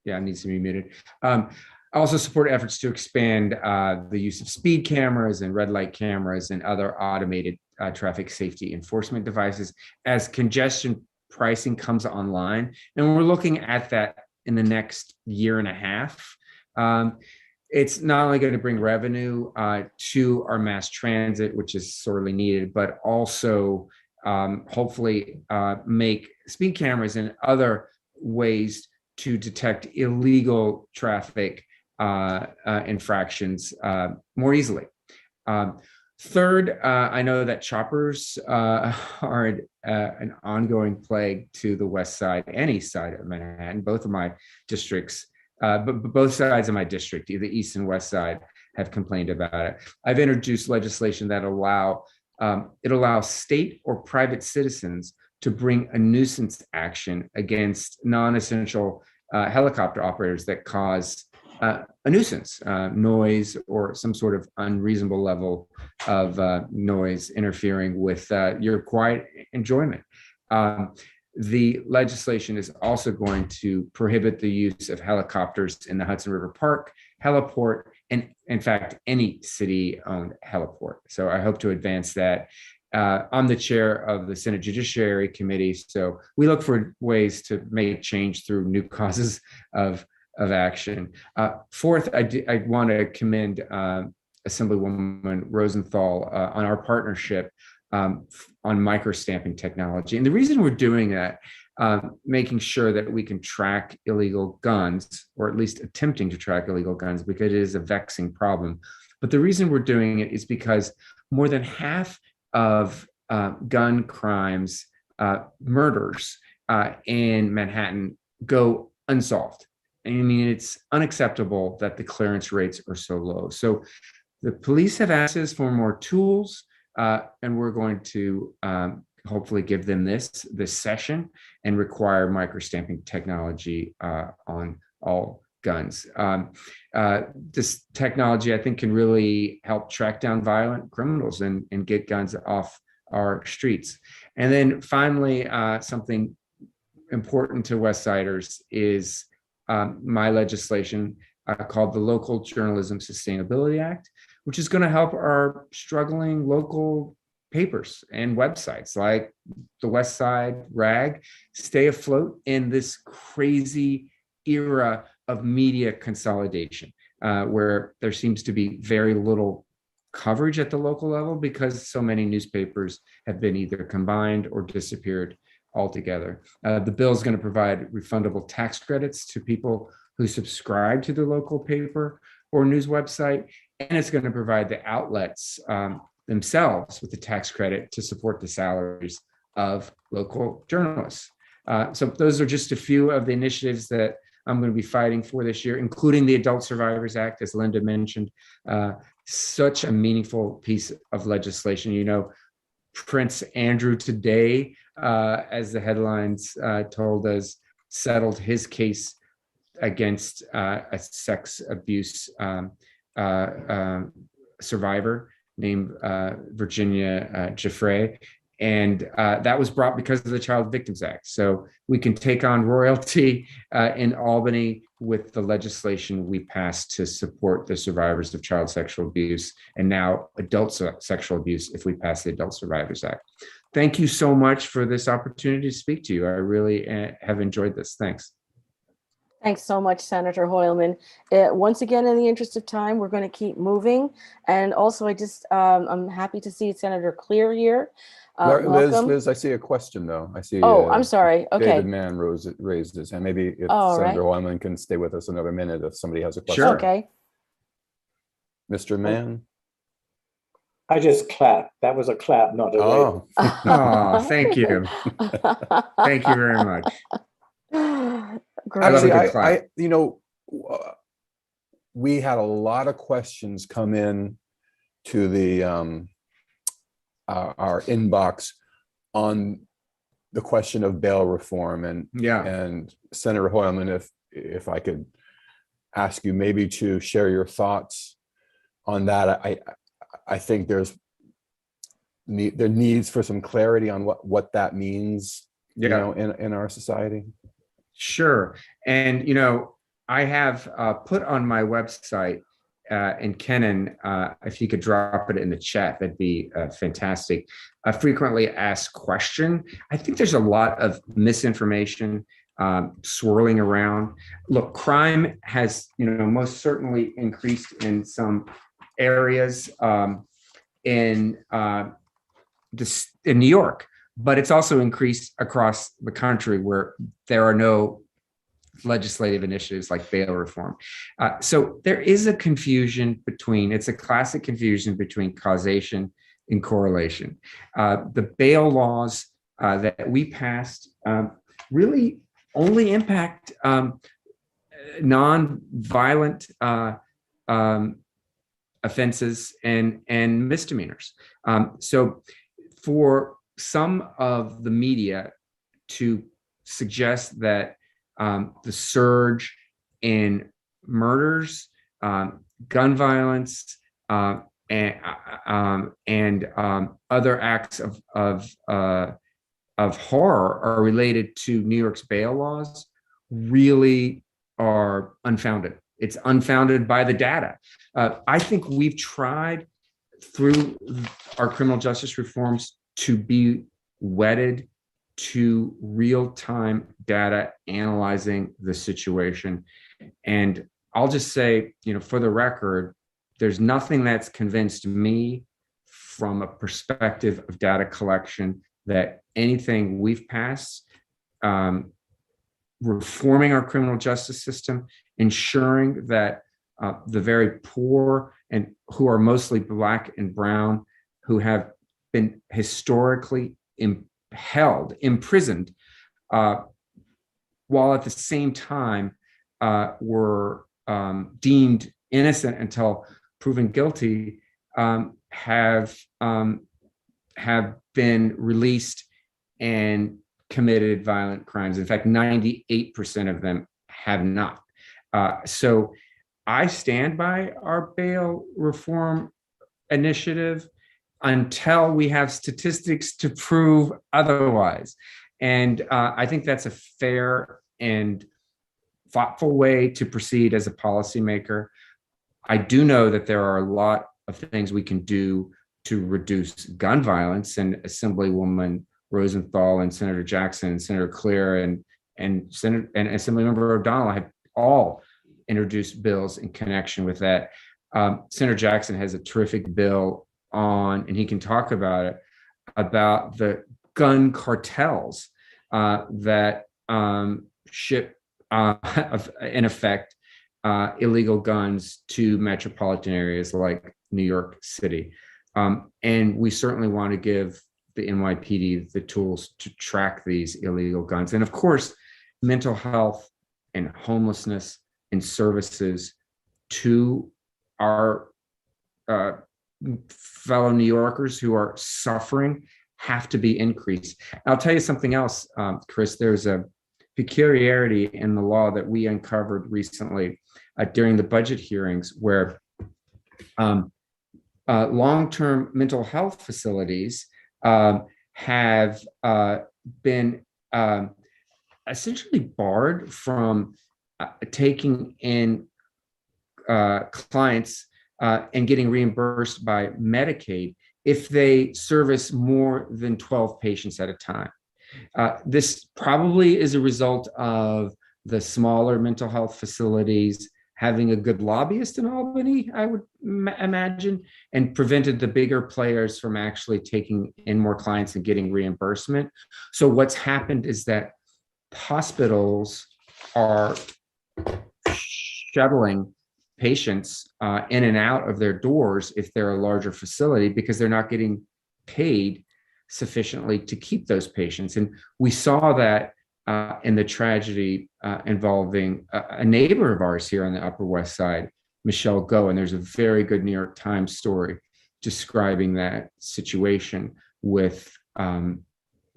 needs to be muted. I also support efforts to expand the use of speed cameras and red light cameras and other automated traffic safety enforcement devices as congestion pricing comes online. And we're looking at that in the next year and a half. It's not only going to bring revenue to our mass transit, which is sorely needed, but also hopefully make speed cameras and other ways to detect illegal traffic infractions more easily. Third, I know that choppers are an ongoing plague to the west side and east side of Manhattan, both of my districts. But both sides of my district, the east and west side, have complained about it. I've introduced legislation that allows state or private citizens to bring a nuisance action against non-essential helicopter operators that cause a nuisance, noise, or some sort of unreasonable level of noise interfering with your quiet enjoyment. The legislation is also going to prohibit the use of helicopters in the Hudson River Park, heliport, and in fact, any city-owned heliport. So I hope to advance that. I'm the chair of the Senate Judiciary Committee, so we look for ways to make change through new causes of action. Fourth, I want to commend Assemblywoman Rosenthal on our partnership on microstamping technology. And the reason we're doing that, making sure that we can track illegal guns, or at least attempting to track illegal guns, because it is a vexing problem. But the reason we're doing it is because more than 500 of gun crimes, murders in Manhattan go unsolved. I mean, it's unacceptable that the clearance rates are so low. So the police have asked us for more tools, and we're going to hopefully give them this session and require microstamping technology on all guns. This technology, I think, can really help track down violent criminals and get guns off our streets. And then finally, something important to West Siders is my legislation called the Local Journalism Sustainability Act, which is going to help our struggling local papers and websites like the West Side Rag stay afloat in this crazy era of media consolidation, where there seems to be very little coverage at the local level because so many newspapers have been either combined or disappeared altogether. The bill is going to provide refundable tax credits to people who subscribe to the local paper or news website, and it's going to provide the outlets themselves with the tax credit to support the salaries of local journalists. So those are just a few of the initiatives that I'm going to be fighting for this year, including the Adult Survivors Act, as Linda mentioned. Such a meaningful piece of legislation. You know, Prince Andrew today, as the headlines told us, settled his case against a sex abuse survivor named Virginia Giuffre. And that was brought because of the Child Victims Act. So we can take on royalty in Albany with the legislation we passed to support the survivors of child sexual abuse, and now adult sexual abuse if we pass the Adult Survivors Act. Thank you so much for this opportunity to speak to you. I really have enjoyed this. Thanks. Thanks so much, Senator Hoylman. Once again, in the interest of time, we're going to keep moving. And also, I'm happy to see Senator Clear here. Liz, I see a question though. I see. Oh, I'm sorry. Okay. David Mann raised his hand. Maybe if Senator Hoylman can stay with us another minute if somebody has a question. Sure. Okay. Mr. Mann. I just clapped. That was a clap, not a wave. Oh, thank you. Thank you very much. Great. Actually, we had a lot of questions come in to the our inbox on the question of bail reform, and Senator Hoylman, if I could ask you maybe to share your thoughts on that. I think there needs for some clarity on what that means, in our society. Sure. And, I have put on my website, and Kenan, if you could drop it in the chat, that'd be fantastic. A frequently asked question. I think there's a lot of misinformation swirling around. Look, crime has, most certainly increased in some areas in New York, but it's also increased across the country where there are no legislative initiatives like bail reform. So there is a confusion it's a classic confusion between causation and correlation. The bail laws that we passed really only impact non-violent offenses and misdemeanors. So for some of the media to suggest that the surge in murders, gun violence, and other acts of horror are related to New York's bail laws really are unfounded. It's unfounded by the data. I think we've tried through our criminal justice reforms to be wedded to real-time data analyzing the situation. And I'll just say, for the record, there's nothing that's convinced me from a perspective of data collection that anything we've passed, reforming our criminal justice system, ensuring that the very poor and who are mostly Black and brown, who have been historically held, imprisoned, while at the same time were deemed innocent until proven guilty, have been released and committed violent crimes. In fact, 98% of them have not. So I stand by our bail reform initiative until we have statistics to prove otherwise. And I think that's a fair and thoughtful way to proceed as a policymaker. I do know that there are a lot of things we can do to reduce gun violence, and Assemblywoman Rosenthal and Senator Jackson and Senator Clear and Assemblymember O'Donnell have all introduced bills in connection with that. Senator Jackson has a terrific bill on, and he can talk about it, about the gun cartels that ship, in effect, illegal guns to metropolitan areas like New York City. And we certainly want to give the NYPD the tools to track these illegal guns. And of course, mental health and homelessness and services to our fellow New Yorkers who are suffering have to be increased. I'll tell you something else, Chris. There's a peculiarity in the law that we uncovered recently during the budget hearings, where long-term mental health facilities have been essentially barred from taking in clients and getting reimbursed by Medicaid if they service more than 12 patients at a time. This probably is a result of the smaller mental health facilities having a good lobbyist in Albany, I would imagine, and prevented the bigger players from actually taking in more clients and getting reimbursement. So what's happened is that hospitals are shuttling patients in and out of their doors if they're a larger facility, because they're not getting paid sufficiently to keep those patients. And we saw that in the tragedy involving a neighbor of ours here on the Upper West Side, Michelle Go. And there's a very good New York Times story describing that situation with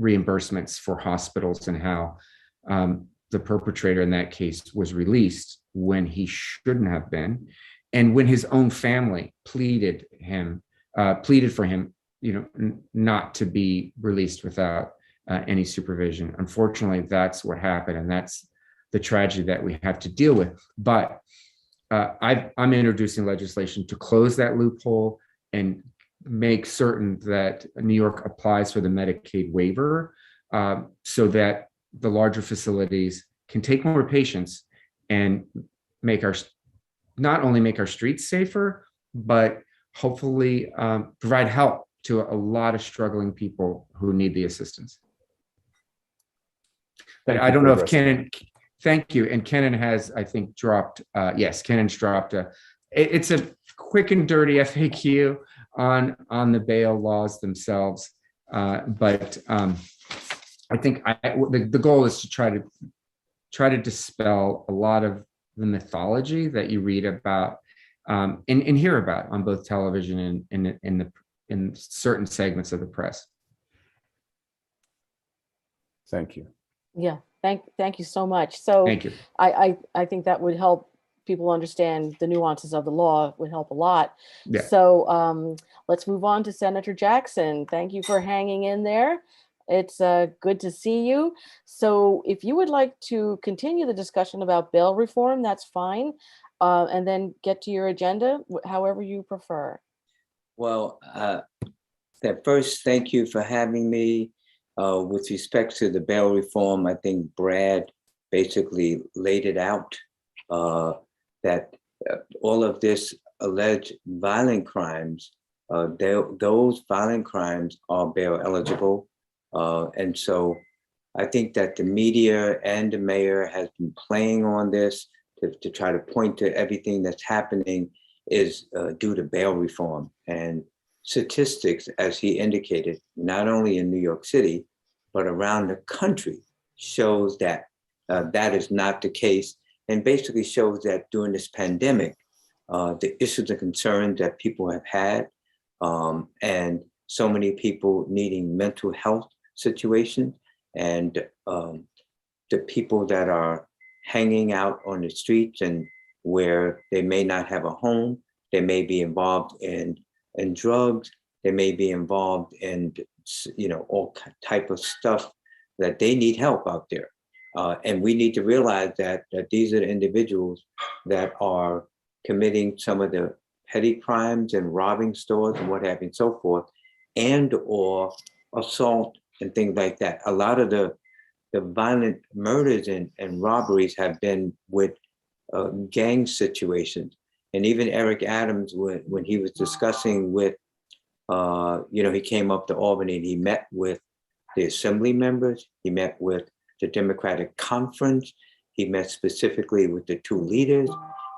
reimbursements for hospitals and how the perpetrator in that case was released when he shouldn't have been, and when his own family pleaded for him, not to be released without any supervision. Unfortunately, that's what happened, and that's the tragedy that we have to deal with. But I'm introducing legislation to close that loophole and make certain that New York applies for the Medicaid waiver, so that the larger facilities can take more patients and not only make our streets safer, but hopefully provide help to a lot of struggling people who need the assistance. But I don't know if Kenan, thank you. And Kenan has, I think, dropped, yes, Kenan's dropped it's a quick and dirty FAQ on the bail laws themselves. But I think the goal is to try to dispel a lot of the mythology that you read about and hear about on both television and in certain segments of the press. Thank you. Yeah, thank you so much. So Thank you. I think that would help people understand the nuances of the law, would help a lot. Yeah. So let's move on to Senator Jackson. Thank you for hanging in there. It's good to see you. So if you would like to continue the discussion about bail reform, that's fine. And then get to your agenda, however you prefer. Well, first, thank you for having me. With respect to the bail reform, I think Brad basically laid it out, that all of this alleged violent crimes, those violent crimes are bail eligible. And so I think that the media and the mayor has been playing on this to try to point to everything that's happening is due to bail reform. And statistics, as he indicated, not only in New York City, but around the country, shows that that is not the case, and basically shows that during this pandemic, the issues and concerns that people have had, and so many people needing mental health situations, and the people that are hanging out on the streets and where they may not have a home, they may be involved in drugs, they may be involved in, you know, all type of stuff that they need help out there. And we need to realize that these are the individuals that are committing some of the petty crimes and robbing stores and what have you and so forth, and or assault and things like that. A lot of the violent murders and robberies have been with gang situations. And even Eric Adams, when he was discussing with, you know, he came up to Albany and he met with the assembly members, he met with the Democratic Conference, he met specifically with the two leaders,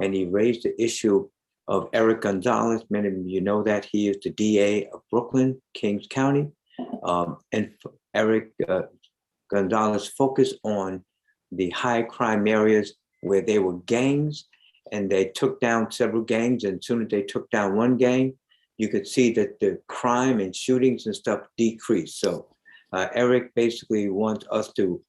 and he raised the issue of Eric Gonzalez. Many of you know that he is the DA of Brooklyn, Kings County. And Eric Gonzalez focused on the high crime areas where there were gangs, and they took down several gangs. And as soon as they took down one gang, you could see that the crime and shootings and stuff decreased. So Eric basically wants us to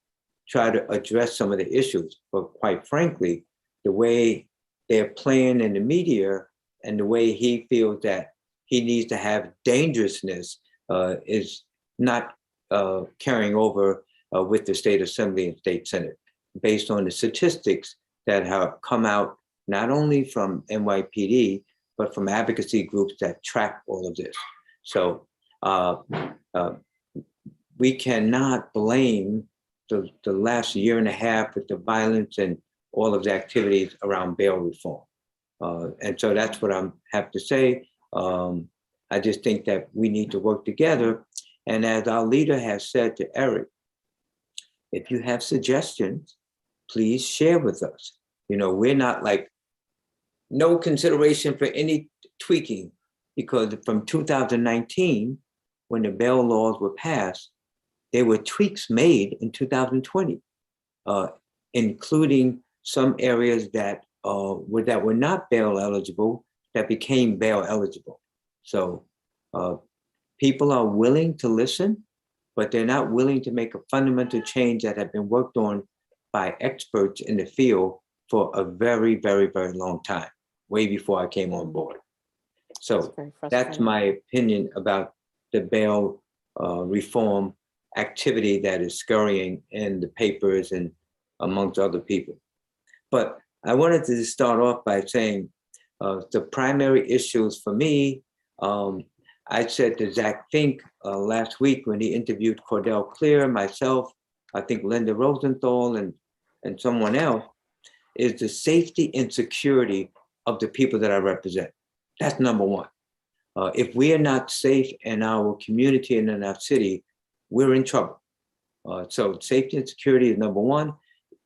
try to address some of the issues, but quite frankly, the way they're playing in the media and the way he feels that he needs to have dangerousness is not carrying over with the state assembly and state senate, based on the statistics that have come out not only from NYPD, but from advocacy groups that track all of this. So we cannot blame the last year and a half with the violence and all of the activities around bail reform. And so that's what I have to say. I just think that we need to work together. And as our leader has said to Eric, if you have suggestions, please share with us. You know, we're not like, no consideration for any tweaking, because from 2019, when the bail laws were passed, there were tweaks made in 2020, including some areas that were not bail eligible that became bail eligible. So people are willing to listen, but they're not willing to make a fundamental change that had been worked on by experts in the field for a very, very, very long time, way before I came on board. So that's my opinion about the bail reform activity that is scurrying in the papers and amongst other people. But I wanted to start off by saying the primary issues for me, I said to Zach Fink last week when he interviewed Cordell Clear, myself, I think Linda Rosenthal and someone else, is the safety and security of the people that I represent. That's number one. If we are not safe in our community and in our city, we're in trouble. So safety and security is number one.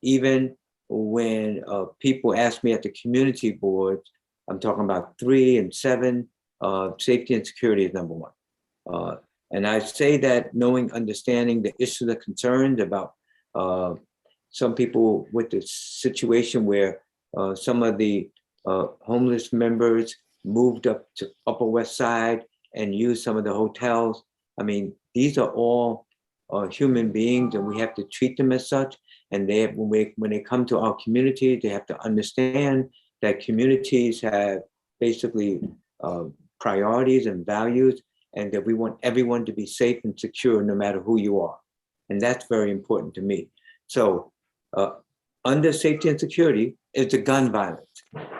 Even when people ask me at the community boards, I'm talking about 3 and 7, safety and security is number one. And I say that knowing, understanding the issues and concerns about some people with the situation where some of the homeless members moved up to Upper West Side and used some of the hotels. I mean, these are all human beings, and we have to treat them as such. And they, when they come to our community, they have to understand that communities have basically priorities and values, and that we want everyone to be safe and secure no matter who you are. And that's very important to me. So under safety and security is the gun violence.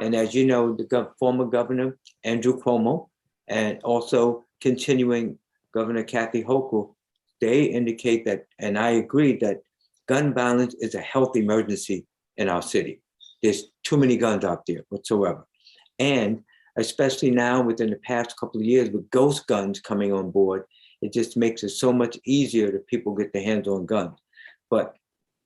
And as you know, the former governor, Andrew Cuomo, and also continuing Governor Kathy Hochul, they indicate that, and I agree, that gun violence is a health emergency in our city. There's too many guns out there whatsoever. And especially now within the past couple of years with ghost guns coming on board, it just makes it so much easier that people get their hands on guns. But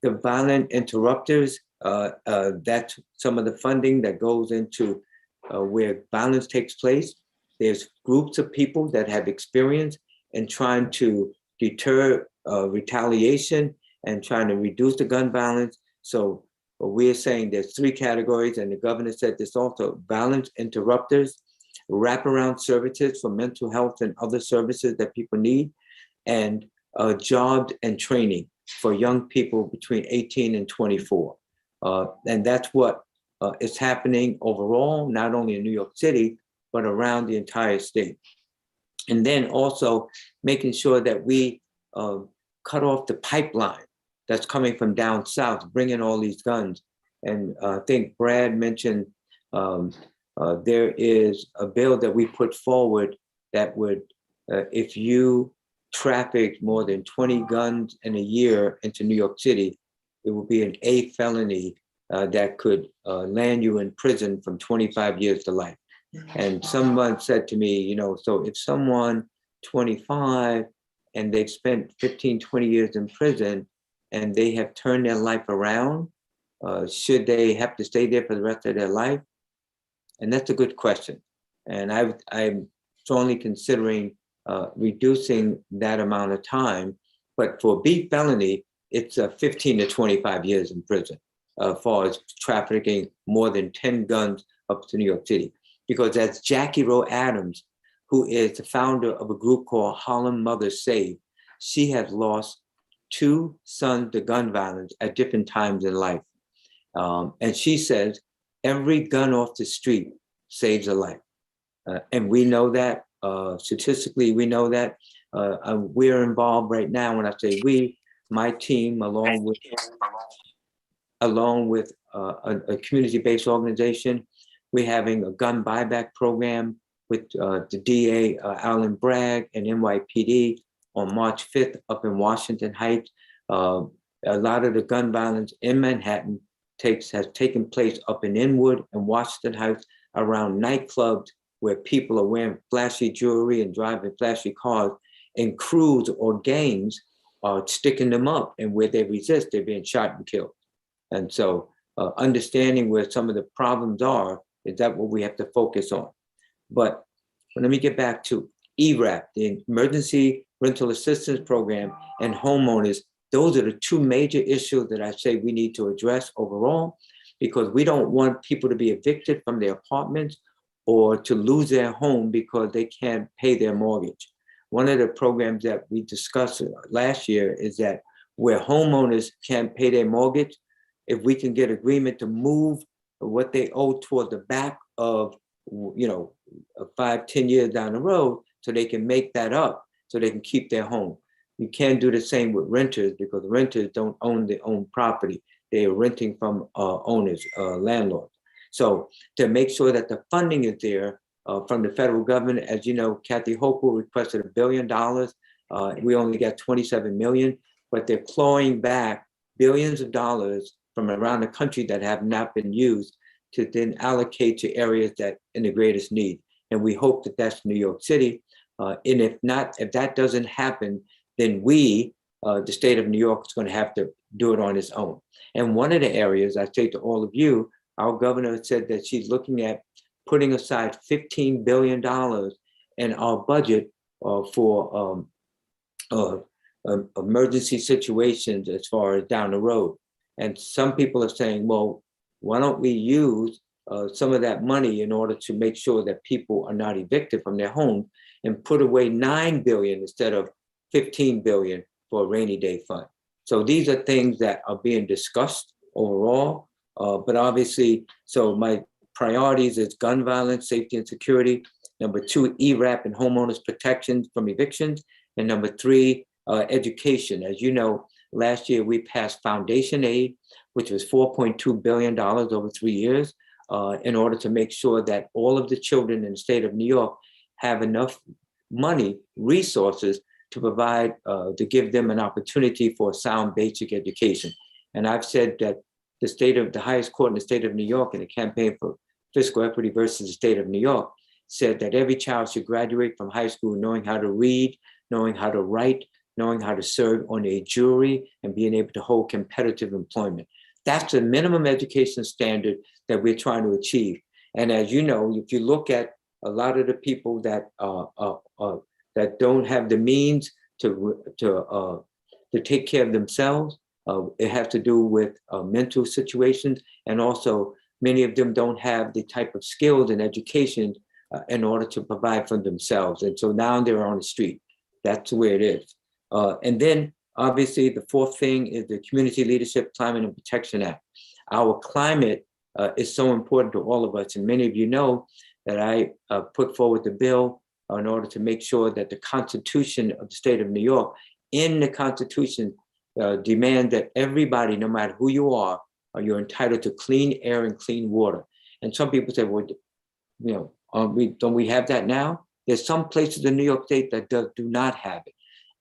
the violent interrupters, that's some of the funding that goes into where violence takes place. There's groups of people that have experience in trying to deter retaliation and trying to reduce the gun violence. So we're saying there's 3 categories, and the governor said this also: violence interrupters, wraparound services for mental health and other services that people need, and jobs and training for young people between 18 and 24. And that's what is happening overall, not only in New York City, but around the entire state. And then also making sure that we cut off the pipeline that's coming from down south, bringing all these guns. And I think Brad mentioned there is a bill that we put forward that would, if you traffic more than 20 guns in a year into New York City, it will be an A felony that could land you in prison from 25 years to life. And someone said to me, you know, so if someone 25 and they've spent 15, 20 years in prison and they have turned their life around, should they have to stay there for the rest of their life? And that's a good question. And I'm strongly considering reducing that amount of time. But for B felony, it's 15 to 25 years in prison as far as trafficking more than 10 guns up to New York City. Because as Jackie Rowe Adams, who is the founder of a group called Harlem Mothers Save, she has lost 2 sons to gun violence at different times in life. And she says, every gun off the street saves a life. And we know that, statistically, we know that. We're involved right now. When I say we, my team, along with a community-based organization, we're having a gun buyback program with the DA, Alan Bragg, and NYPD on March 5th up in Washington Heights. A lot of the gun violence in Manhattan has taken place up in Inwood and Washington Heights around nightclubs where people are wearing flashy jewelry and driving flashy cars, and crews or gangs are sticking them up, and where they resist, they're being shot and killed. And so understanding where some of the problems are, is that what we have to focus on. But let me get back to ERAP, the Emergency Rental Assistance Program, and homeowners. Those are the 2 major issues that I say we need to address overall, because we don't want people to be evicted from their apartments or to lose their home because they can't pay their mortgage. One of the programs that we discussed last year is that where homeowners can't pay their mortgage, if we can get agreement to move what they owe toward the back of, 5-10 years down the road, so they can make that up, so they can keep their home. You can't do the same with renters, because renters don't own their own property. They are renting from owners, landlords. So to make sure that the funding is there from the federal government, as you know, Kathy Hochul requested $1 billion. We only got 27 million, but they're clawing back billions of dollars from around the country that have not been used to then allocate to areas that in the greatest need. And we hope that that's New York City. And if that doesn't happen, then we, the state of New York, is going to have to do it on its own. And one of the areas, I say to all of you, our governor said that she's looking at putting aside $15 billion in our budget for emergency situations as far as down the road. And some people are saying, well, why don't we use some of that money in order to make sure that people are not evicted from their homes, and put away $9 billion instead of $15 billion for a rainy day fund. So these are things that are being discussed overall, but obviously, so my priorities is gun violence, safety and security. Number 2, ERAP and homeowners protections from evictions. And number 3, education. As you know, last year we passed foundation aid, which was $4.2 billion over 3 years, in order to make sure that all of the children in the state of New York have enough money, resources to provide, to give them an opportunity for a sound basic education. And I've said that the highest court in the state of New York, in the campaign for fiscal equity versus the state of New York, said that every child should graduate from high school knowing how to read, knowing how to write, knowing how to serve on a jury, and being able to hold competitive employment. That's the minimum education standard that we're trying to achieve. And as you know, if you look at a lot of the people that that don't have the means to take care of themselves. It has to do with mental situations, and also many of them don't have the type of skills and education in order to provide for themselves. And so now they're on the street. That's where it is. And then obviously the fourth thing is the Community Leadership Climate and Protection Act. Our climate is so important to all of us. And many of you know that I put forward the bill in order to make sure that the Constitution of the state of New York, in the Constitution, demand that everybody, no matter who you are, you're entitled to clean air and clean water. And some people say, well, you know, don't we have that now? There's some places in New York State that do not have it.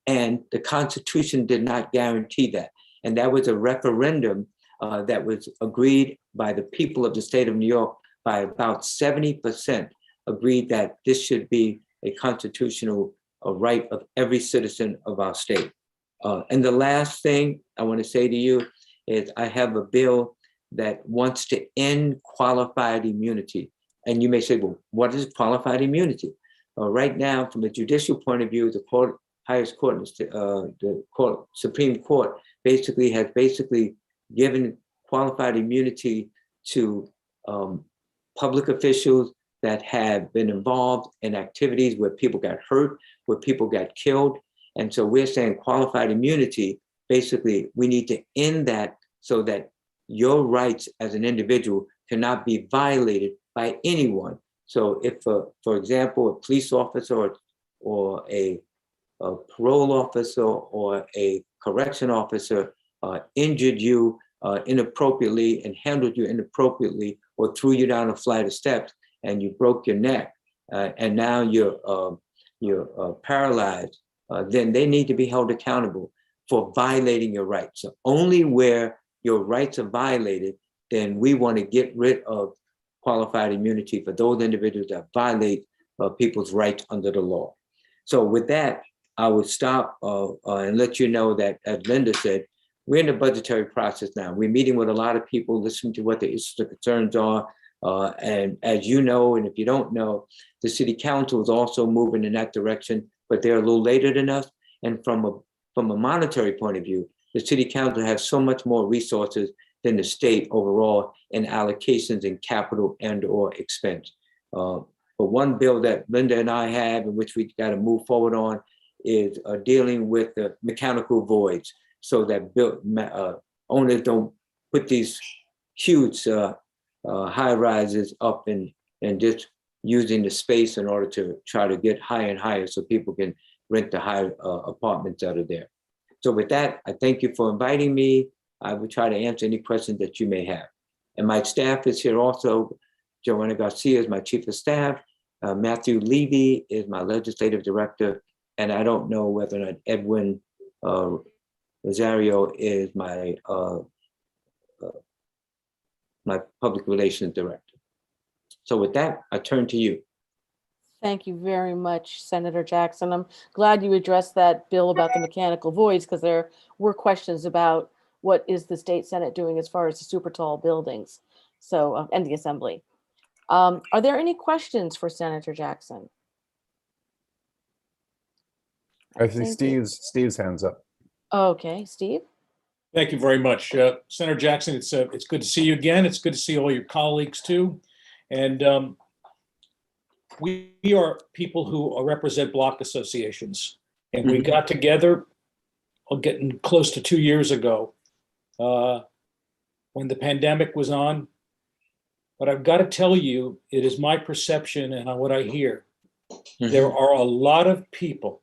And the Constitution did not guarantee that. And that was a referendum that was agreed by the people of the state of New York. By about 70% agreed that this should be a constitutional right of every citizen of our state. And the last thing I want to say to you is I have a bill that wants to end qualified immunity. And you may say, well, what is qualified immunity? Right now, from a judicial point of view, the highest court, the Supreme Court, has given qualified immunity to public officials that have been involved in activities where people got hurt, where people got killed. And so we're saying qualified immunity, basically, we need to end that so that your rights as an individual cannot be violated by anyone. So if, for example, a police officer or a parole officer or a correction officer injured you inappropriately and handled you inappropriately, or threw you down a flight of steps and you broke your neck, and now you're paralyzed, then they need to be held accountable for violating your rights. So only where your rights are violated, then we want to get rid of qualified immunity for those individuals that violate people's rights under the law. So with that, I would stop and let you know that, as Linda said, we're in the budgetary process now. We're meeting with a lot of people, listening to what the issues and concerns are. And as you know, and if you don't know, the city council is also moving in that direction, but they're a little later than us. And from a monetary point of view, the city council has so much more resources than the state overall in allocations in capital and or expense. But one bill that Linda and I have, in which we got to move forward on, is dealing with the mechanical voids, so that owners don't put these huge high rises up and just using the space in order to try to get higher and higher so people can rent the high apartments that are there. So with that, I thank you for inviting me. I will try to answer any questions that you may have. And my staff is here also. Joanna Garcia is my chief of staff. Matthew Levy is my legislative director. And I don't know whether or not Edwin Rosario is my my public relations director. So with that, I turn to you. Thank you very much, Senator Jackson. I'm glad you addressed that bill about the mechanical voids, because there were questions about what is the state Senate doing as far as the super tall buildings, so and the assembly. Are there any questions for Senator Jackson? I think Steve's hands up. Okay, Steve. Thank you very much. Senator Jackson, it's good to see you again. It's good to see all your colleagues too. And we are people who represent block associations. And we got together getting close to 2 years ago when the pandemic was on. But I've got to tell you, it is my perception and what I hear. There are a lot of people,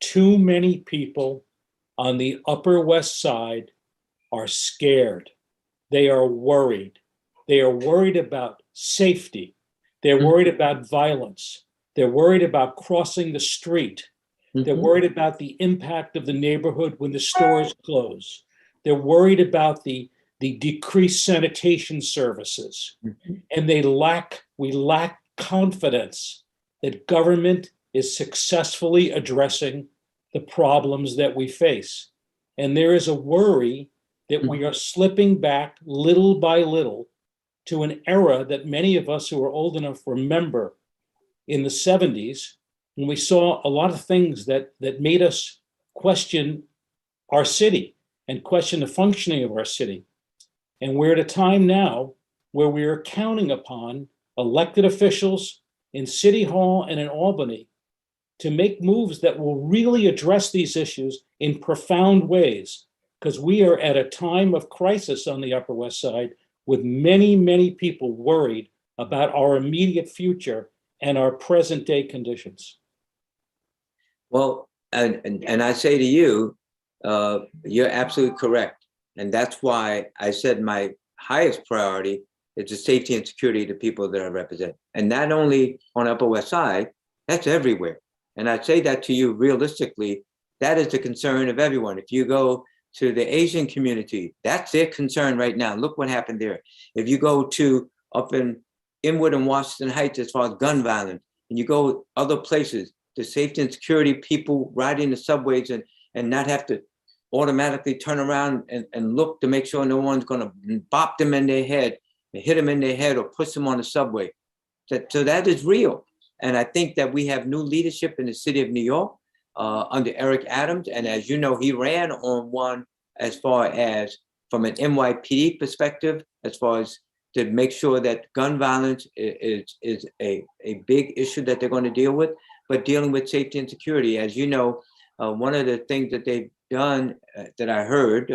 too many people on the Upper West Side are scared. They are worried. They are worried about safety. They're worried about violence. They're worried about crossing the street. They're worried about the impact of the neighborhood when the stores close. They're worried about the decreased sanitation services. And we lack confidence that government is successfully addressing the problems that we face. And there is a worry that we are slipping back little by little to an era that many of us who are old enough remember, in the 70s when we saw a lot of things that made us question our city and question the functioning of our city. And we're at a time now where we are counting upon elected officials in City Hall and in Albany to make moves that will really address these issues in profound ways, because we are at a time of crisis on the Upper West Side with many, many people worried about our immediate future and our present day conditions. Well, and I say to you, you're absolutely correct. And that's why I said my highest priority is the safety and security of the people that I represent. And not only on Upper West Side, that's everywhere. And I say that to you realistically, that is the concern of everyone. If you go to the Asian community, that's their concern right now. Look what happened there. If you go to up in Inwood and Washington Heights, as far as gun violence, and you go other places, the safety and security people riding the subways and not have to automatically turn around and look to make sure no one's gonna bop them in their head and hit them in their head or push them on the subway. So that is real. And I think that we have new leadership in the city of New York under Eric Adams. And as you know, he ran on one as far as from an NYPD perspective, as far as to make sure that gun violence is a big issue that they're going to deal with, but dealing with safety and security. As you know, one of the things that they've done that I heard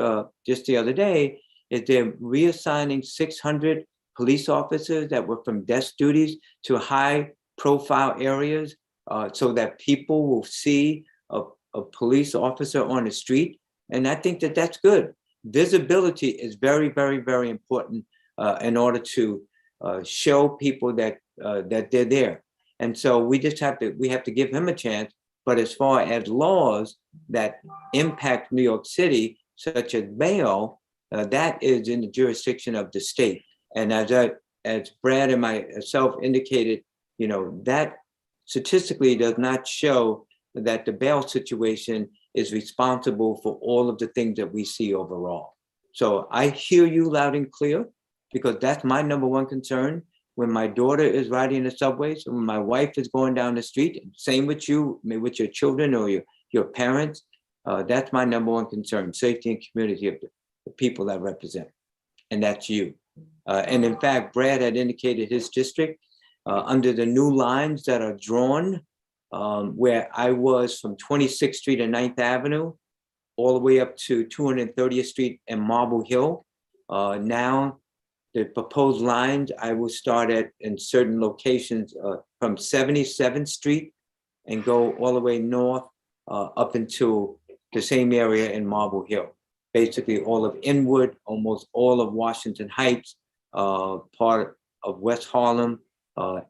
just the other day is they're reassigning 600 police officers that were from desk duties to high profile areas so that people will see a police officer on the street. And I think that that's good. Visibility is very, very, very important in order to show people that that they're there. And so we have to give him a chance. But as far as laws that impact New York City, such as bail, that is in the jurisdiction of the state. And as Brad and myself indicated, you know, that statistically does not show that the bail situation is responsible for all of the things that we see overall. So I hear you loud and clear, because that's my number one concern. When my daughter is riding the subways, when my wife is going down the street, same with you, with your children or your parents, that's my number one concern, safety and community of the people I represent. And that's you. And in fact, Brad had indicated his district under the new lines that are drawn, where I was from 26th Street and 9th Avenue, all the way up to 230th Street and Marble Hill. Now, the proposed lines, I will start at in certain locations from 77th Street and go all the way north up into the same area in Marble Hill. Basically all of Inwood, almost all of Washington Heights, part of West Harlem,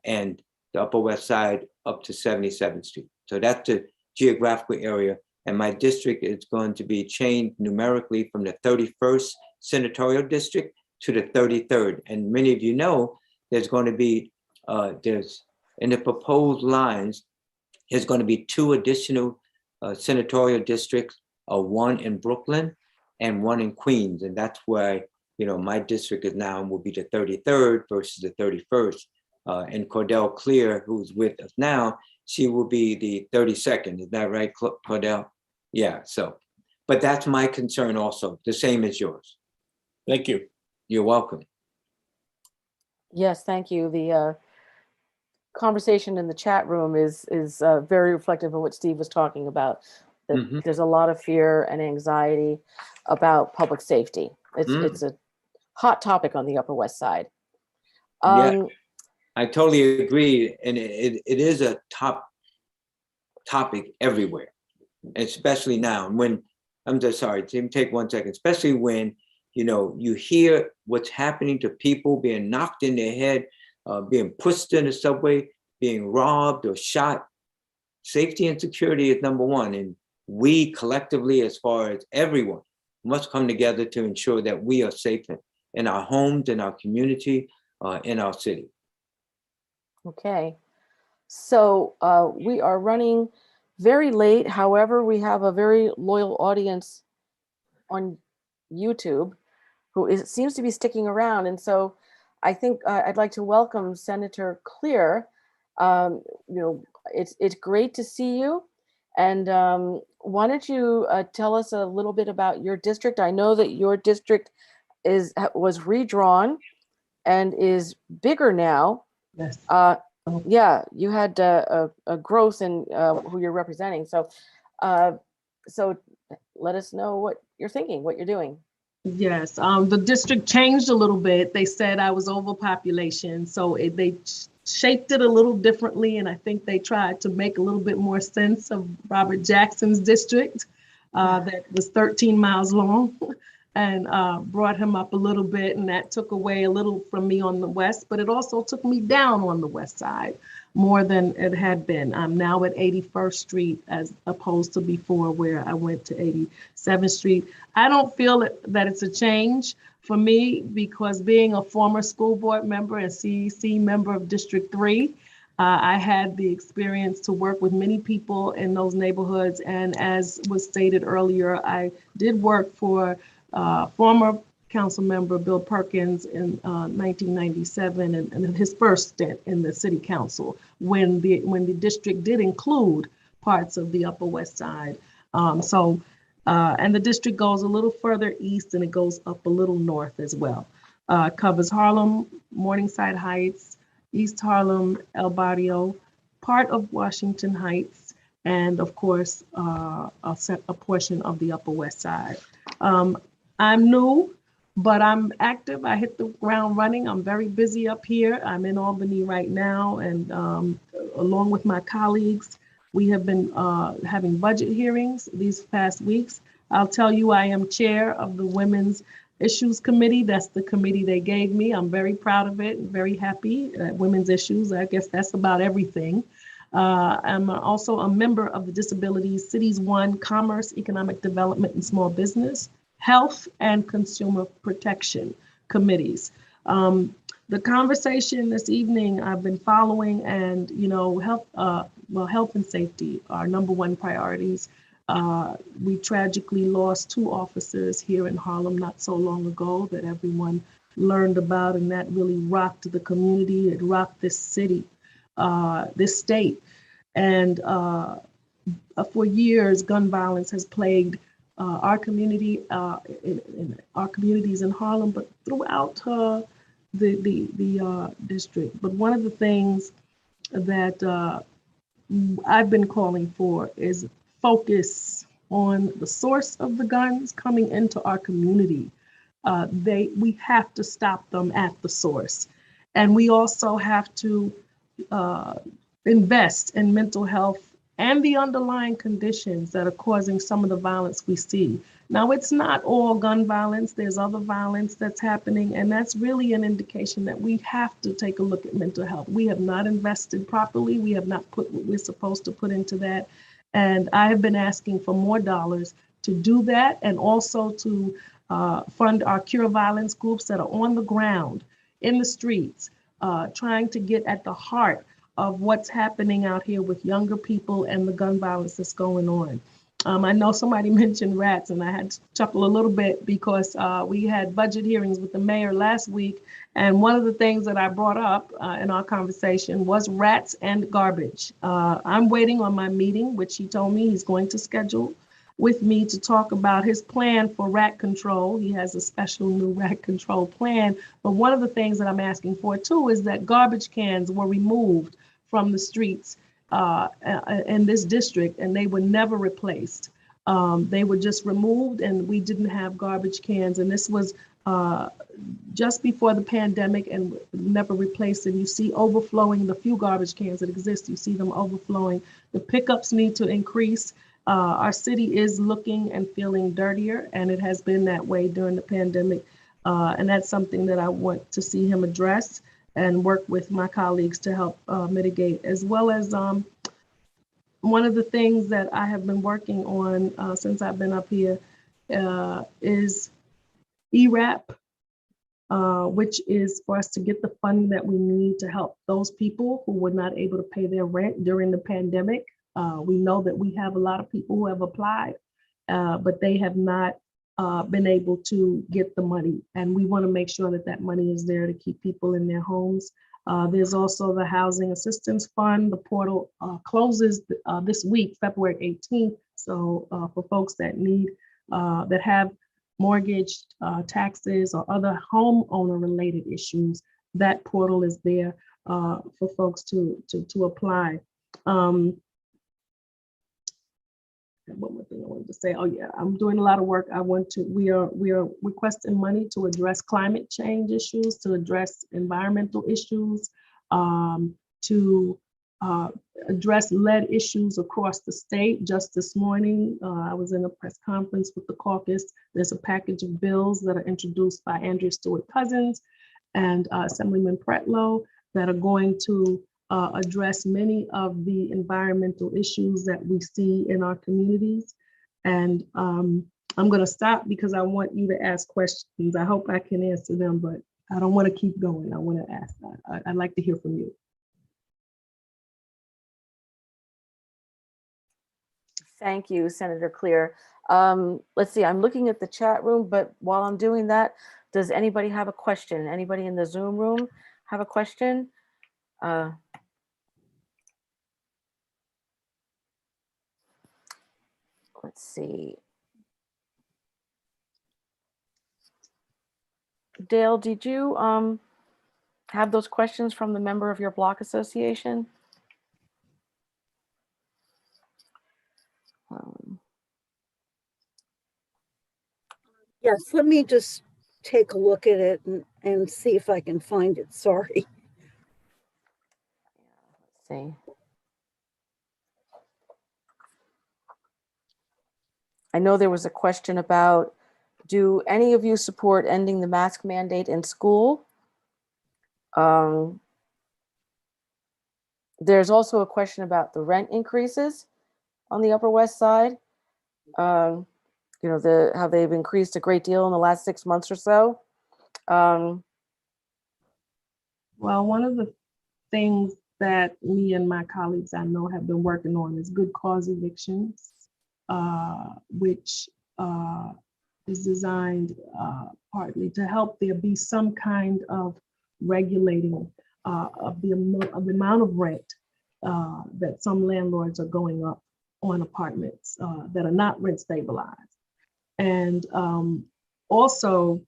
and the Upper West Side up to 77th Street. So that's the geographical area. And my district is going to be changed numerically from the 31st Senatorial District to the 33rd. And many of you know, there's going to be, there's in the proposed lines, there's going to be 2 additional senatorial districts, one in Brooklyn and one in Queens. And that's why, you know, my district is now will be the 33rd versus the 31st. And Cordell Clear, who's with us now, she will be the 32nd. Is that right, Cordell? Yeah, so, but that's my concern also, the same as yours. Thank you. You're welcome. Yes, thank you. The conversation in the chat room is very reflective of what Steve was talking about. That there's a lot of fear and anxiety about public safety. It's a hot topic on the Upper West Side. Yeah, I totally agree, and it is a top topic everywhere, especially now. When I'm just sorry, Tim, take 1 second. Especially when you know you hear what's happening to people being knocked in their head, being pushed in the subway, being robbed or shot. Safety and security is number one, and we collectively, as far as everyone, must come together to ensure that we are safe in our homes, in our community, in our city. Okay, so we are running very late. However, we have a very loyal audience on YouTube who seems to be sticking around. And so I think I'd like to welcome Senator Clear It's great to see you. And why don't you tell us a little bit about your district? I know that your district was redrawn and is bigger now. Yes. Yeah, you had a growth in who you're representing. So let us know what you're thinking, what you're doing. Yes, the district changed a little bit. They said I was overpopulation, so they shaped it a little differently, and I think they tried to make a little bit more sense of Robert Jackson's district that was 13 miles long, and brought him up a little bit, and that took away a little from me on the west, but it also took me down on the west side more than it had been. I'm now at 81st Street as opposed to before where I went to 87th Street. I don't feel that it's a change for me because being a former school board member and CEC member of District 3, I had the experience to work with many people in those neighborhoods. And as was stated earlier, I did work for former council member Bill Perkins in 1997 and his first stint in the city council when the district did include parts of the Upper West Side. And the district goes a little further east and it goes up a little north as well. Covers Harlem, Morningside Heights, East Harlem, El Barrio, part of Washington Heights, and of course, a portion of the Upper West Side. I'm new, but I'm active. I hit the ground running. I'm very busy up here. I'm in Albany right now, and along with my colleagues, we have been having budget hearings these past weeks. I'll tell you, I am chair of the Women's Issues Committee. That's the committee they gave me. I'm very proud of it and very happy. Women's issues, I guess that's about everything. I'm also a member of the Disabilities Cities 1 Commerce, Economic Development, and Small Business, Health, and Consumer Protection Committees. The conversation this evening I've been following, and health and safety are number one priorities. We tragically lost 2 officers here in Harlem not so long ago that everyone learned about, and that really rocked the community. It rocked this city, this state. And for years, gun violence has plagued our community, in our communities in Harlem, but throughout the district. But one of the things that I've been calling for is focus on the source of the guns coming into our community. We have to stop them at the source. And we also have to invest in mental health and the underlying conditions that are causing some of the violence we see. Now, it's not all gun violence. There's other violence that's happening, and that's really an indication that we have to take a look at mental health. We have not invested properly. We have not put what we're supposed to put into that. And I have been asking for more dollars to do that, and also to fund our Cure Violence groups that are on the ground, in the streets, trying to get at the heart of what's happening out here with younger people and the gun violence that's going on. I know somebody mentioned rats, and I had to chuckle a little bit because we had budget hearings with the mayor last week. And one of the things that I brought up in our conversation was rats and garbage. I'm waiting on my meeting, which he told me he's going to schedule with me to talk about his plan for rat control. He has a special new rat control plan. But one of the things that I'm asking for too is that garbage cans were removed from the streets in this district, and they were never replaced. They were just removed, and we didn't have garbage cans. And this was just before the pandemic, and never replaced. And you see overflowing, the few garbage cans that exist, you see them overflowing. The pickups need to increase. Our city is looking and feeling dirtier, and it has been that way during the pandemic. And that's something that I want to see him address and work with my colleagues to help mitigate, as well as one of the things that I have been working on since I've been up here is ERAP, which is for us to get the funding that we need to help those people who were not able to pay their rent during the pandemic. We know that we have a lot of people who have applied, but they have not been able to get the money. And we want to make sure that that money is there to keep people in their homes. There's also the Housing Assistance Fund. The portal closes this week, February 18th. So for folks that need, that have mortgage, taxes, or other homeowner related issues, that portal is there for folks to apply. One more thing I wanted to say. Oh yeah, I'm doing a lot of work. We are requesting money to address climate change issues, to address environmental issues, to address lead issues across the state. Just this morning, I was in a press conference with the caucus. There's a package of bills that are introduced by Andrea Stewart-Cousins and Assemblyman Pretlow that are going to address many of the environmental issues that we see in our communities. And I'm going to stop because I want you to ask questions. I hope I can answer them, but I don't want to keep going. I want to ask that. I'd like to hear from you. Thank you, Senator Clear. Let's see, I'm looking at the chat room, but while I'm doing that, does anybody have a question? Anybody in the Zoom room have a question? Let's see. Dale, did you have those questions from the member of your block association? Yes, let me just take a look at it and see if I can find it. Sorry. Let's see. I know there was a question about, do any of you support ending the mask mandate in school? There's also a question about the rent increases on the Upper West Side. You know, how they've increased a great deal in the last 6 months or so. Well, one of the things that me and my colleagues I know have been working on is good cause evictions, which is designed partly to help there be some kind of regulating of the amount of rent that some landlords are going up on apartments that are not rent stabilized. And also,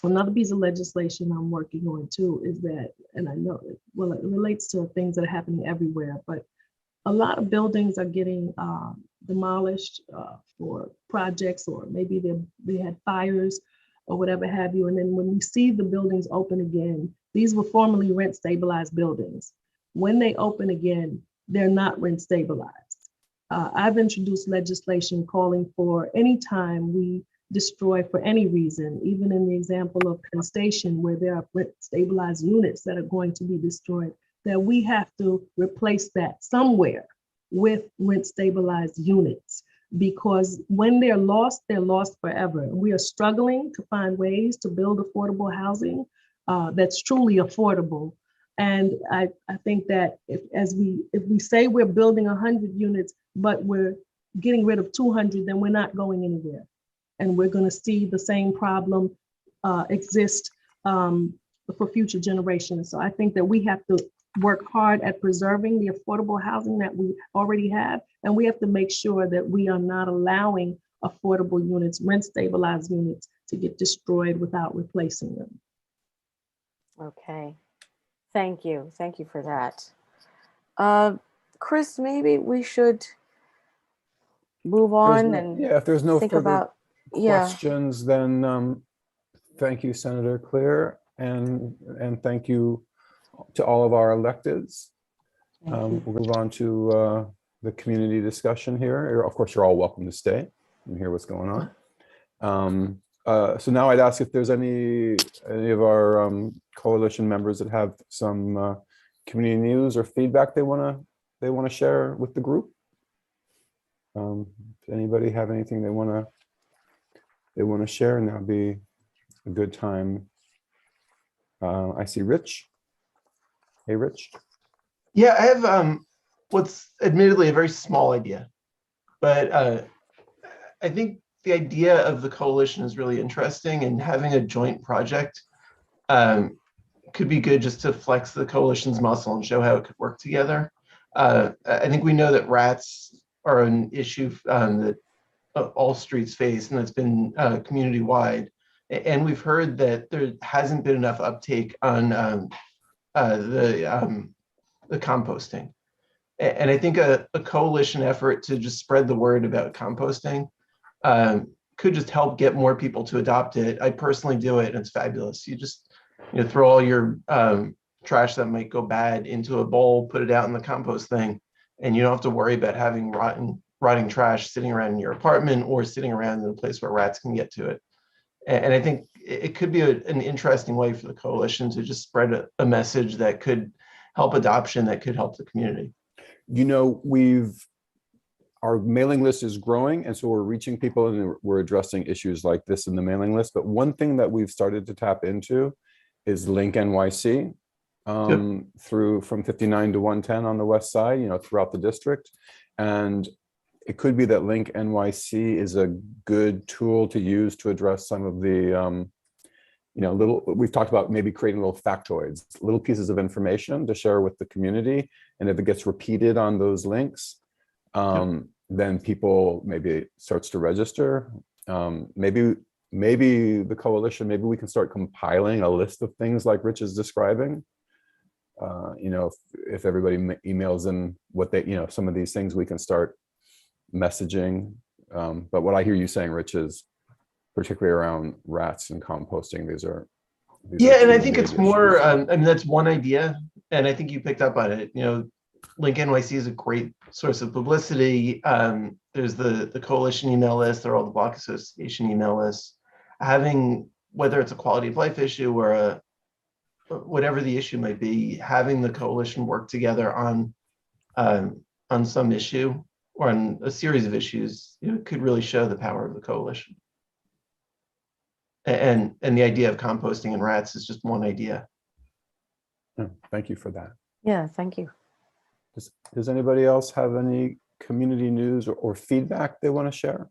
another piece of legislation I'm working on too is that, and I know it, well, it relates to things that are happening everywhere, but a lot of buildings are getting demolished for projects, or maybe they had fires or whatever have you. And then when we see the buildings open again, these were formerly rent stabilized buildings. When they open again, they're not rent stabilized. I've introduced legislation calling for any time we destroy for any reason, even in the example of Penn Station, where there are rent stabilized units that are going to be destroyed, that we have to replace that somewhere with rent stabilized units, because when they're lost forever. And we are struggling to find ways to build affordable housing that's truly affordable. And I think that if we say we're building 100 units, but we're getting rid of 200, then we're not going anywhere. And we're going to see the same problem exist for future generations. So I think that we have to work hard at preserving the affordable housing that we already have. And we have to make sure that we are not allowing affordable units, rent stabilized units, to get destroyed without replacing them. Okay. Thank you. Thank you for that. Chris, maybe we should move on and if there's no think further about questions, then thank you, Senator Clear, and thank you to all of our electeds. We'll move on to the community discussion here. Of course, you're all welcome to stay and hear what's going on. So now I'd ask if there's any of our coalition members that have some community news or feedback they want to share with the group. If anybody have anything they want to share, and that'll be a good time. I see Rich. Hey, Rich. Yeah, I have what's admittedly a very small idea, but I think the idea of the coalition is really interesting, and having a joint project could be good just to flex the coalition's muscle and show how it could work together. I think we know that rats are an issue that all streets face, and that's been community-wide. And we've heard that there hasn't been enough uptake on the composting. And I think a coalition effort to just spread the word about composting could just help get more people to adopt it. I personally do it, and it's fabulous. You just throw all your trash that might go bad into a bowl, put it out in the compost thing, and you don't have to worry about having rotting trash sitting around in your apartment or sitting around in a place where rats can get to it. And I think it could be an interesting way for the coalition to just spread a message that could help adoption, that could help the community. Our mailing list is growing, and so we're reaching people and we're addressing issues like this in the mailing list. But one thing that we've started to tap into is Link NYC from 59 to 110 on the west side, throughout the district. And it could be that Link NYC is a good tool to use to address some of the, we've talked about maybe creating little factoids, little pieces of information to share with the community. And if it gets repeated on those links, then people maybe starts to register. Maybe the coalition, maybe we can start compiling a list of things like Rich is describing. If everybody emails in what they, some of these things we can start messaging. But what I hear you saying, Rich, is particularly around rats and composting. These are and I think it's more, that's one idea. And I think you picked up on it. Link NYC is a great source of publicity. There's the coalition email list, there are all the block association email lists. Having, whether it's a quality of life issue or whatever the issue might be, having the coalition work together on some issue or on a series of issues, could really show the power of the coalition. And the idea of composting and rats is just one idea. Thank you for that. Yeah, thank you. Does anybody else have any community news or feedback they want to share?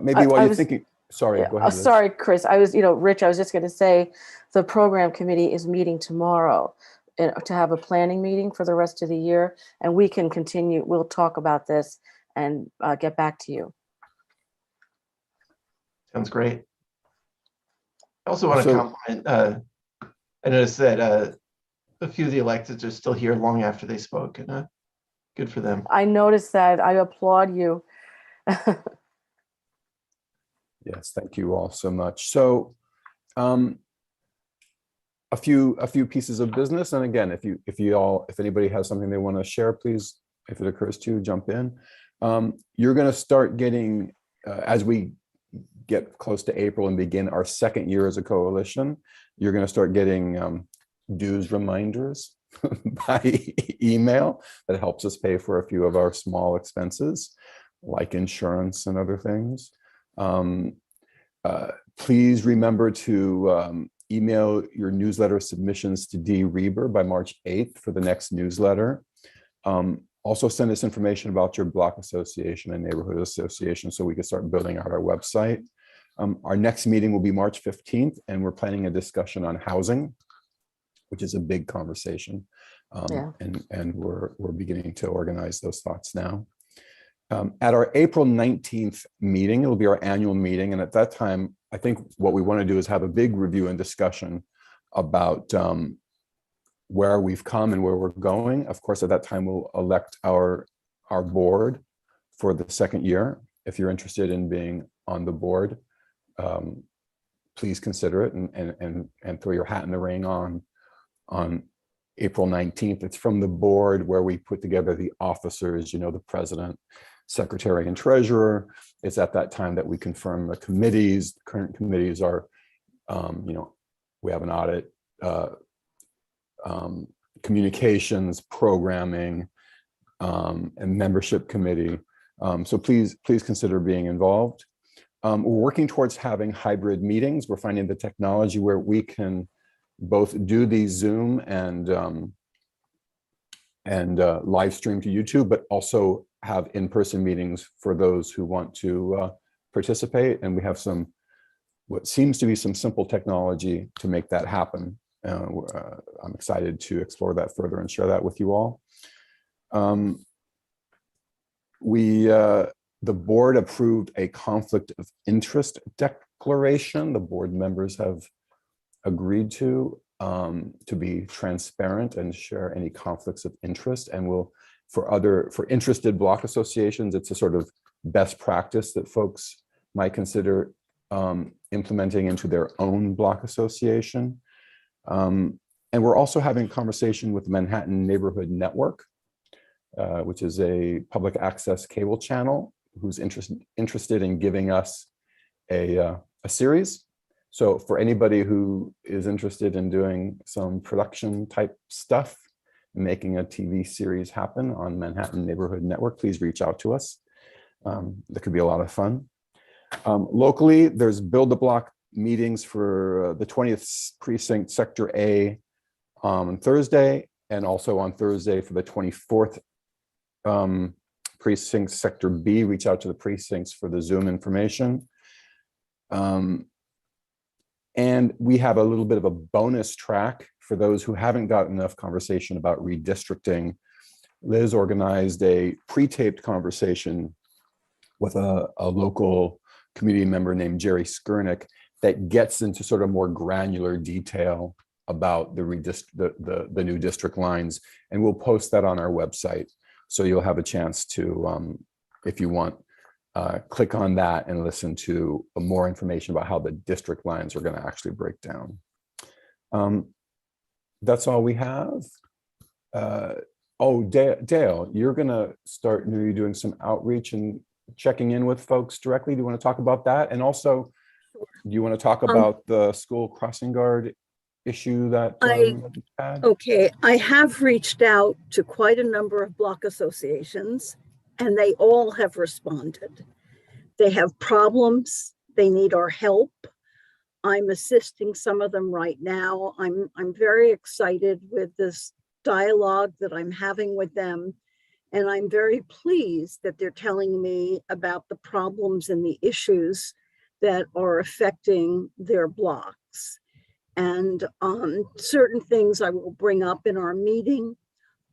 Maybe while you're thinking, sorry, go ahead. Sorry, Chris. I was, Rich, I was just going to say the program committee is meeting tomorrow to have a planning meeting for the rest of the year. And we can continue, we'll talk about this and get back to you. Sounds great. I also want to compliment, I noticed that a few of the electeds are still here long after they spoke, and good for them. I noticed that. I applaud you. Yes, thank you all so much. So a few pieces of business. And again, if anybody has something they want to share, please, if it occurs to you, jump in. You're going to start getting, as we get close to April and begin our second year as a coalition, you're going to start getting dues reminders by email that helps us pay for a few of our small expenses, like insurance and other things. Please remember to email your newsletter submissions to D. Reber by March 8th for the next newsletter. Also send us information about your block association and neighborhood association so we can start building out our website. Our next meeting will be March 15th, and we're planning a discussion on housing, which is a big conversation. And we're beginning to organize those thoughts now. At our April 19th meeting, it'll be our annual meeting. And at that time, I think what we want to do is have a big review and discussion about where we've come and where we're going. Of course, at that time, we'll elect our board for the second year. If you're interested in being on the board, please consider it and throw your hat in the ring on April 19th. It's from the board where we put together the officers, the president, secretary, and treasurer. It's at that time that we confirm the committees. The current committees are, we have an audit, communications, programming, and membership committee. So please consider being involved. We're working towards having hybrid meetings. We're finding the technology where we can both do these Zoom and live stream to YouTube, but also have in-person meetings for those who want to participate. And we have some what seems to be some simple technology to make that happen. I'm excited to explore that further and share that with you all. The board approved a conflict of interest declaration. The board members have agreed to be transparent and share any conflicts of interest, and will for interested block associations, it's a sort of best practice that folks might consider implementing into their own block association. And we're also having a conversation with Manhattan Neighborhood Network, which is a public access cable channel who's interested in giving us a series. So for anybody who is interested in doing some production type stuff, making a TV series happen on Manhattan Neighborhood Network, please reach out to us. That could be a lot of fun. Locally, there's Build the Block meetings for the 20th Precinct Sector A on Thursday, and also on Thursday for the 24th Precinct Sector B. Reach out to the precincts for the Zoom information. And we have a little bit of a bonus track for those who haven't gotten enough conversation about redistricting. Liz organized a pre-taped conversation with a local community member named Jerry Skurnick that gets into sort of more granular detail about the new district lines. And we'll post that on our website. So you'll have a chance to, if you want, click on that and listen to more information about how the district lines are going to actually break down. That's all we have. Oh, Dale, you're going to start doing some outreach and checking in with folks directly. Do you want to talk about that? And also, do you want to talk about the school crossing guard issue that you had? Okay, I have reached out to quite a number of block associations, and they all have responded. They have problems. They need our help. I'm assisting some of them right now. I'm very excited with this dialogue that I'm having with them. And I'm very pleased that they're telling me about the problems and the issues that are affecting their blocks. And certain things I will bring up in our meeting.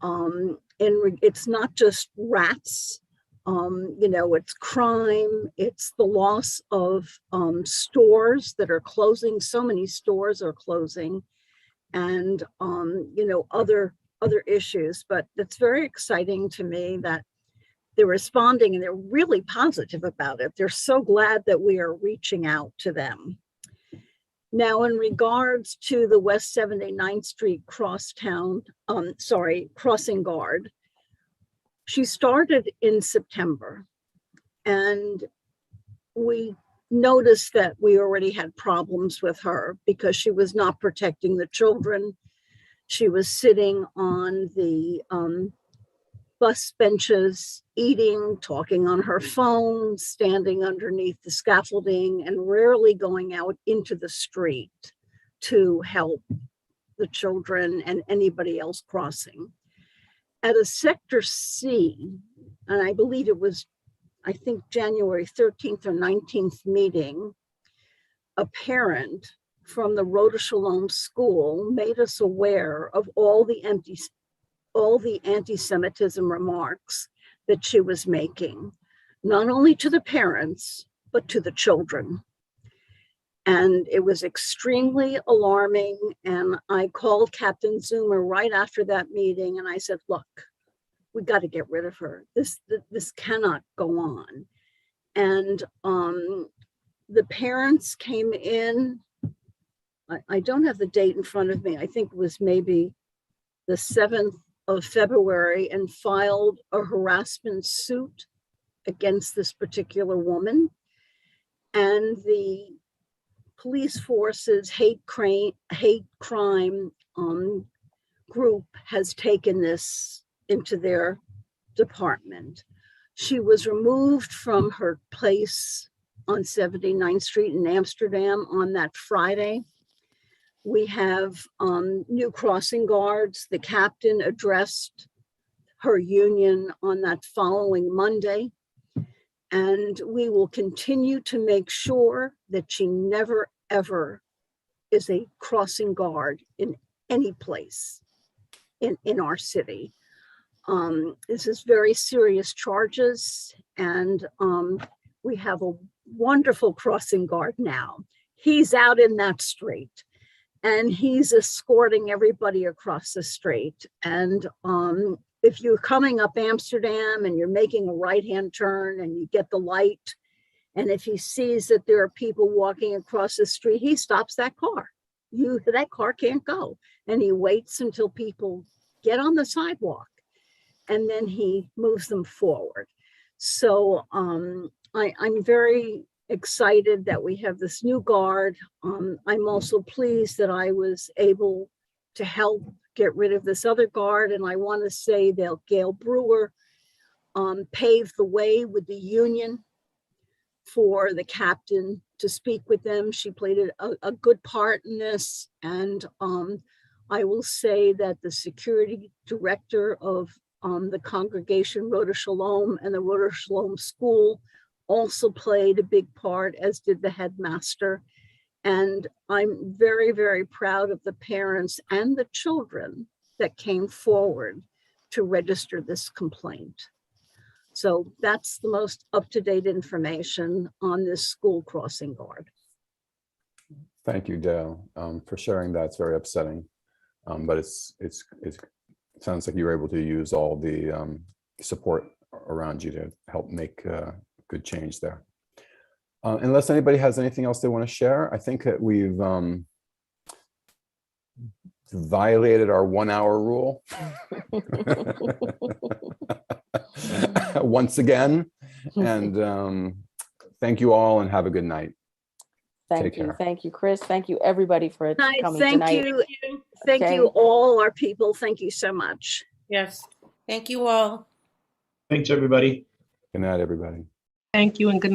And it's not just rats, it's crime, it's the loss of stores that are closing. So many stores are closing, and other issues. But it's very exciting to me that they're responding and they're really positive about it. They're so glad that we are reaching out to them. Now, in regards to the West 79th Street crossing guard, she started in September, and we noticed that we already had problems with her because she was not protecting the children. She was sitting on the bus benches, eating, talking on her phone, standing underneath the scaffolding, and rarely going out into the street to help the children and anybody else crossing. At a Sector C, and I believe it was, January 13th or 19th meeting, a parent from the Rhoda Shalom School made us aware of all the anti-Semitism remarks that she was making, not only to the parents, but to the children. And it was extremely alarming. And I called Captain Zoomer right after that meeting, and I said, look, we got to get rid of her. This cannot go on. And the parents came in, I don't have the date in front of me. I think it was maybe the 7th of February, and filed a harassment suit against this particular woman. And the police force's hate crime group has taken this into their department. She was removed from her place on 79th Street in Amsterdam on that Friday. We have new crossing guards. The captain addressed her union on that following Monday. And we will continue to make sure that she never, ever is a crossing guard in any place in our city. This is very serious charges, and we have a wonderful crossing guard now. He's out in that street and he's escorting everybody across the street. And if you're coming up Amsterdam and you're making a right-hand turn and you get the light, and if he sees that there are people walking across the street, he stops that car. That car can't go. And he waits until people get on the sidewalk, and then he moves them forward. So I'm very excited that we have this new guard. I'm also pleased that I was able to help get rid of this other guard. And I want to say that Gail Brewer paved the way with the union for the captain to speak with them. She played a good part in this. And I will say that the security director of the congregation Rhoda Shalom and the Rhoda Shalom School also played a big part, as did the headmaster. And I'm very, very proud of the parents and the children that came forward to register this complaint. So that's the most up-to-date information on this school crossing guard. Thank you, Dale, for sharing that. It's very upsetting, but it sounds like you were able to use all the support around you to help make good change there. Unless anybody has anything else they want to share, I think that we've violated our 1 hour rule once again. And thank you all and have a good night. Thank you. Thank you, Chris. Thank you, everybody, for coming Thank tonight. you. Thank you all our people. Thank you so much. Yes. Thank you all. Thanks, everybody. Good night, everybody. Thank you and good night.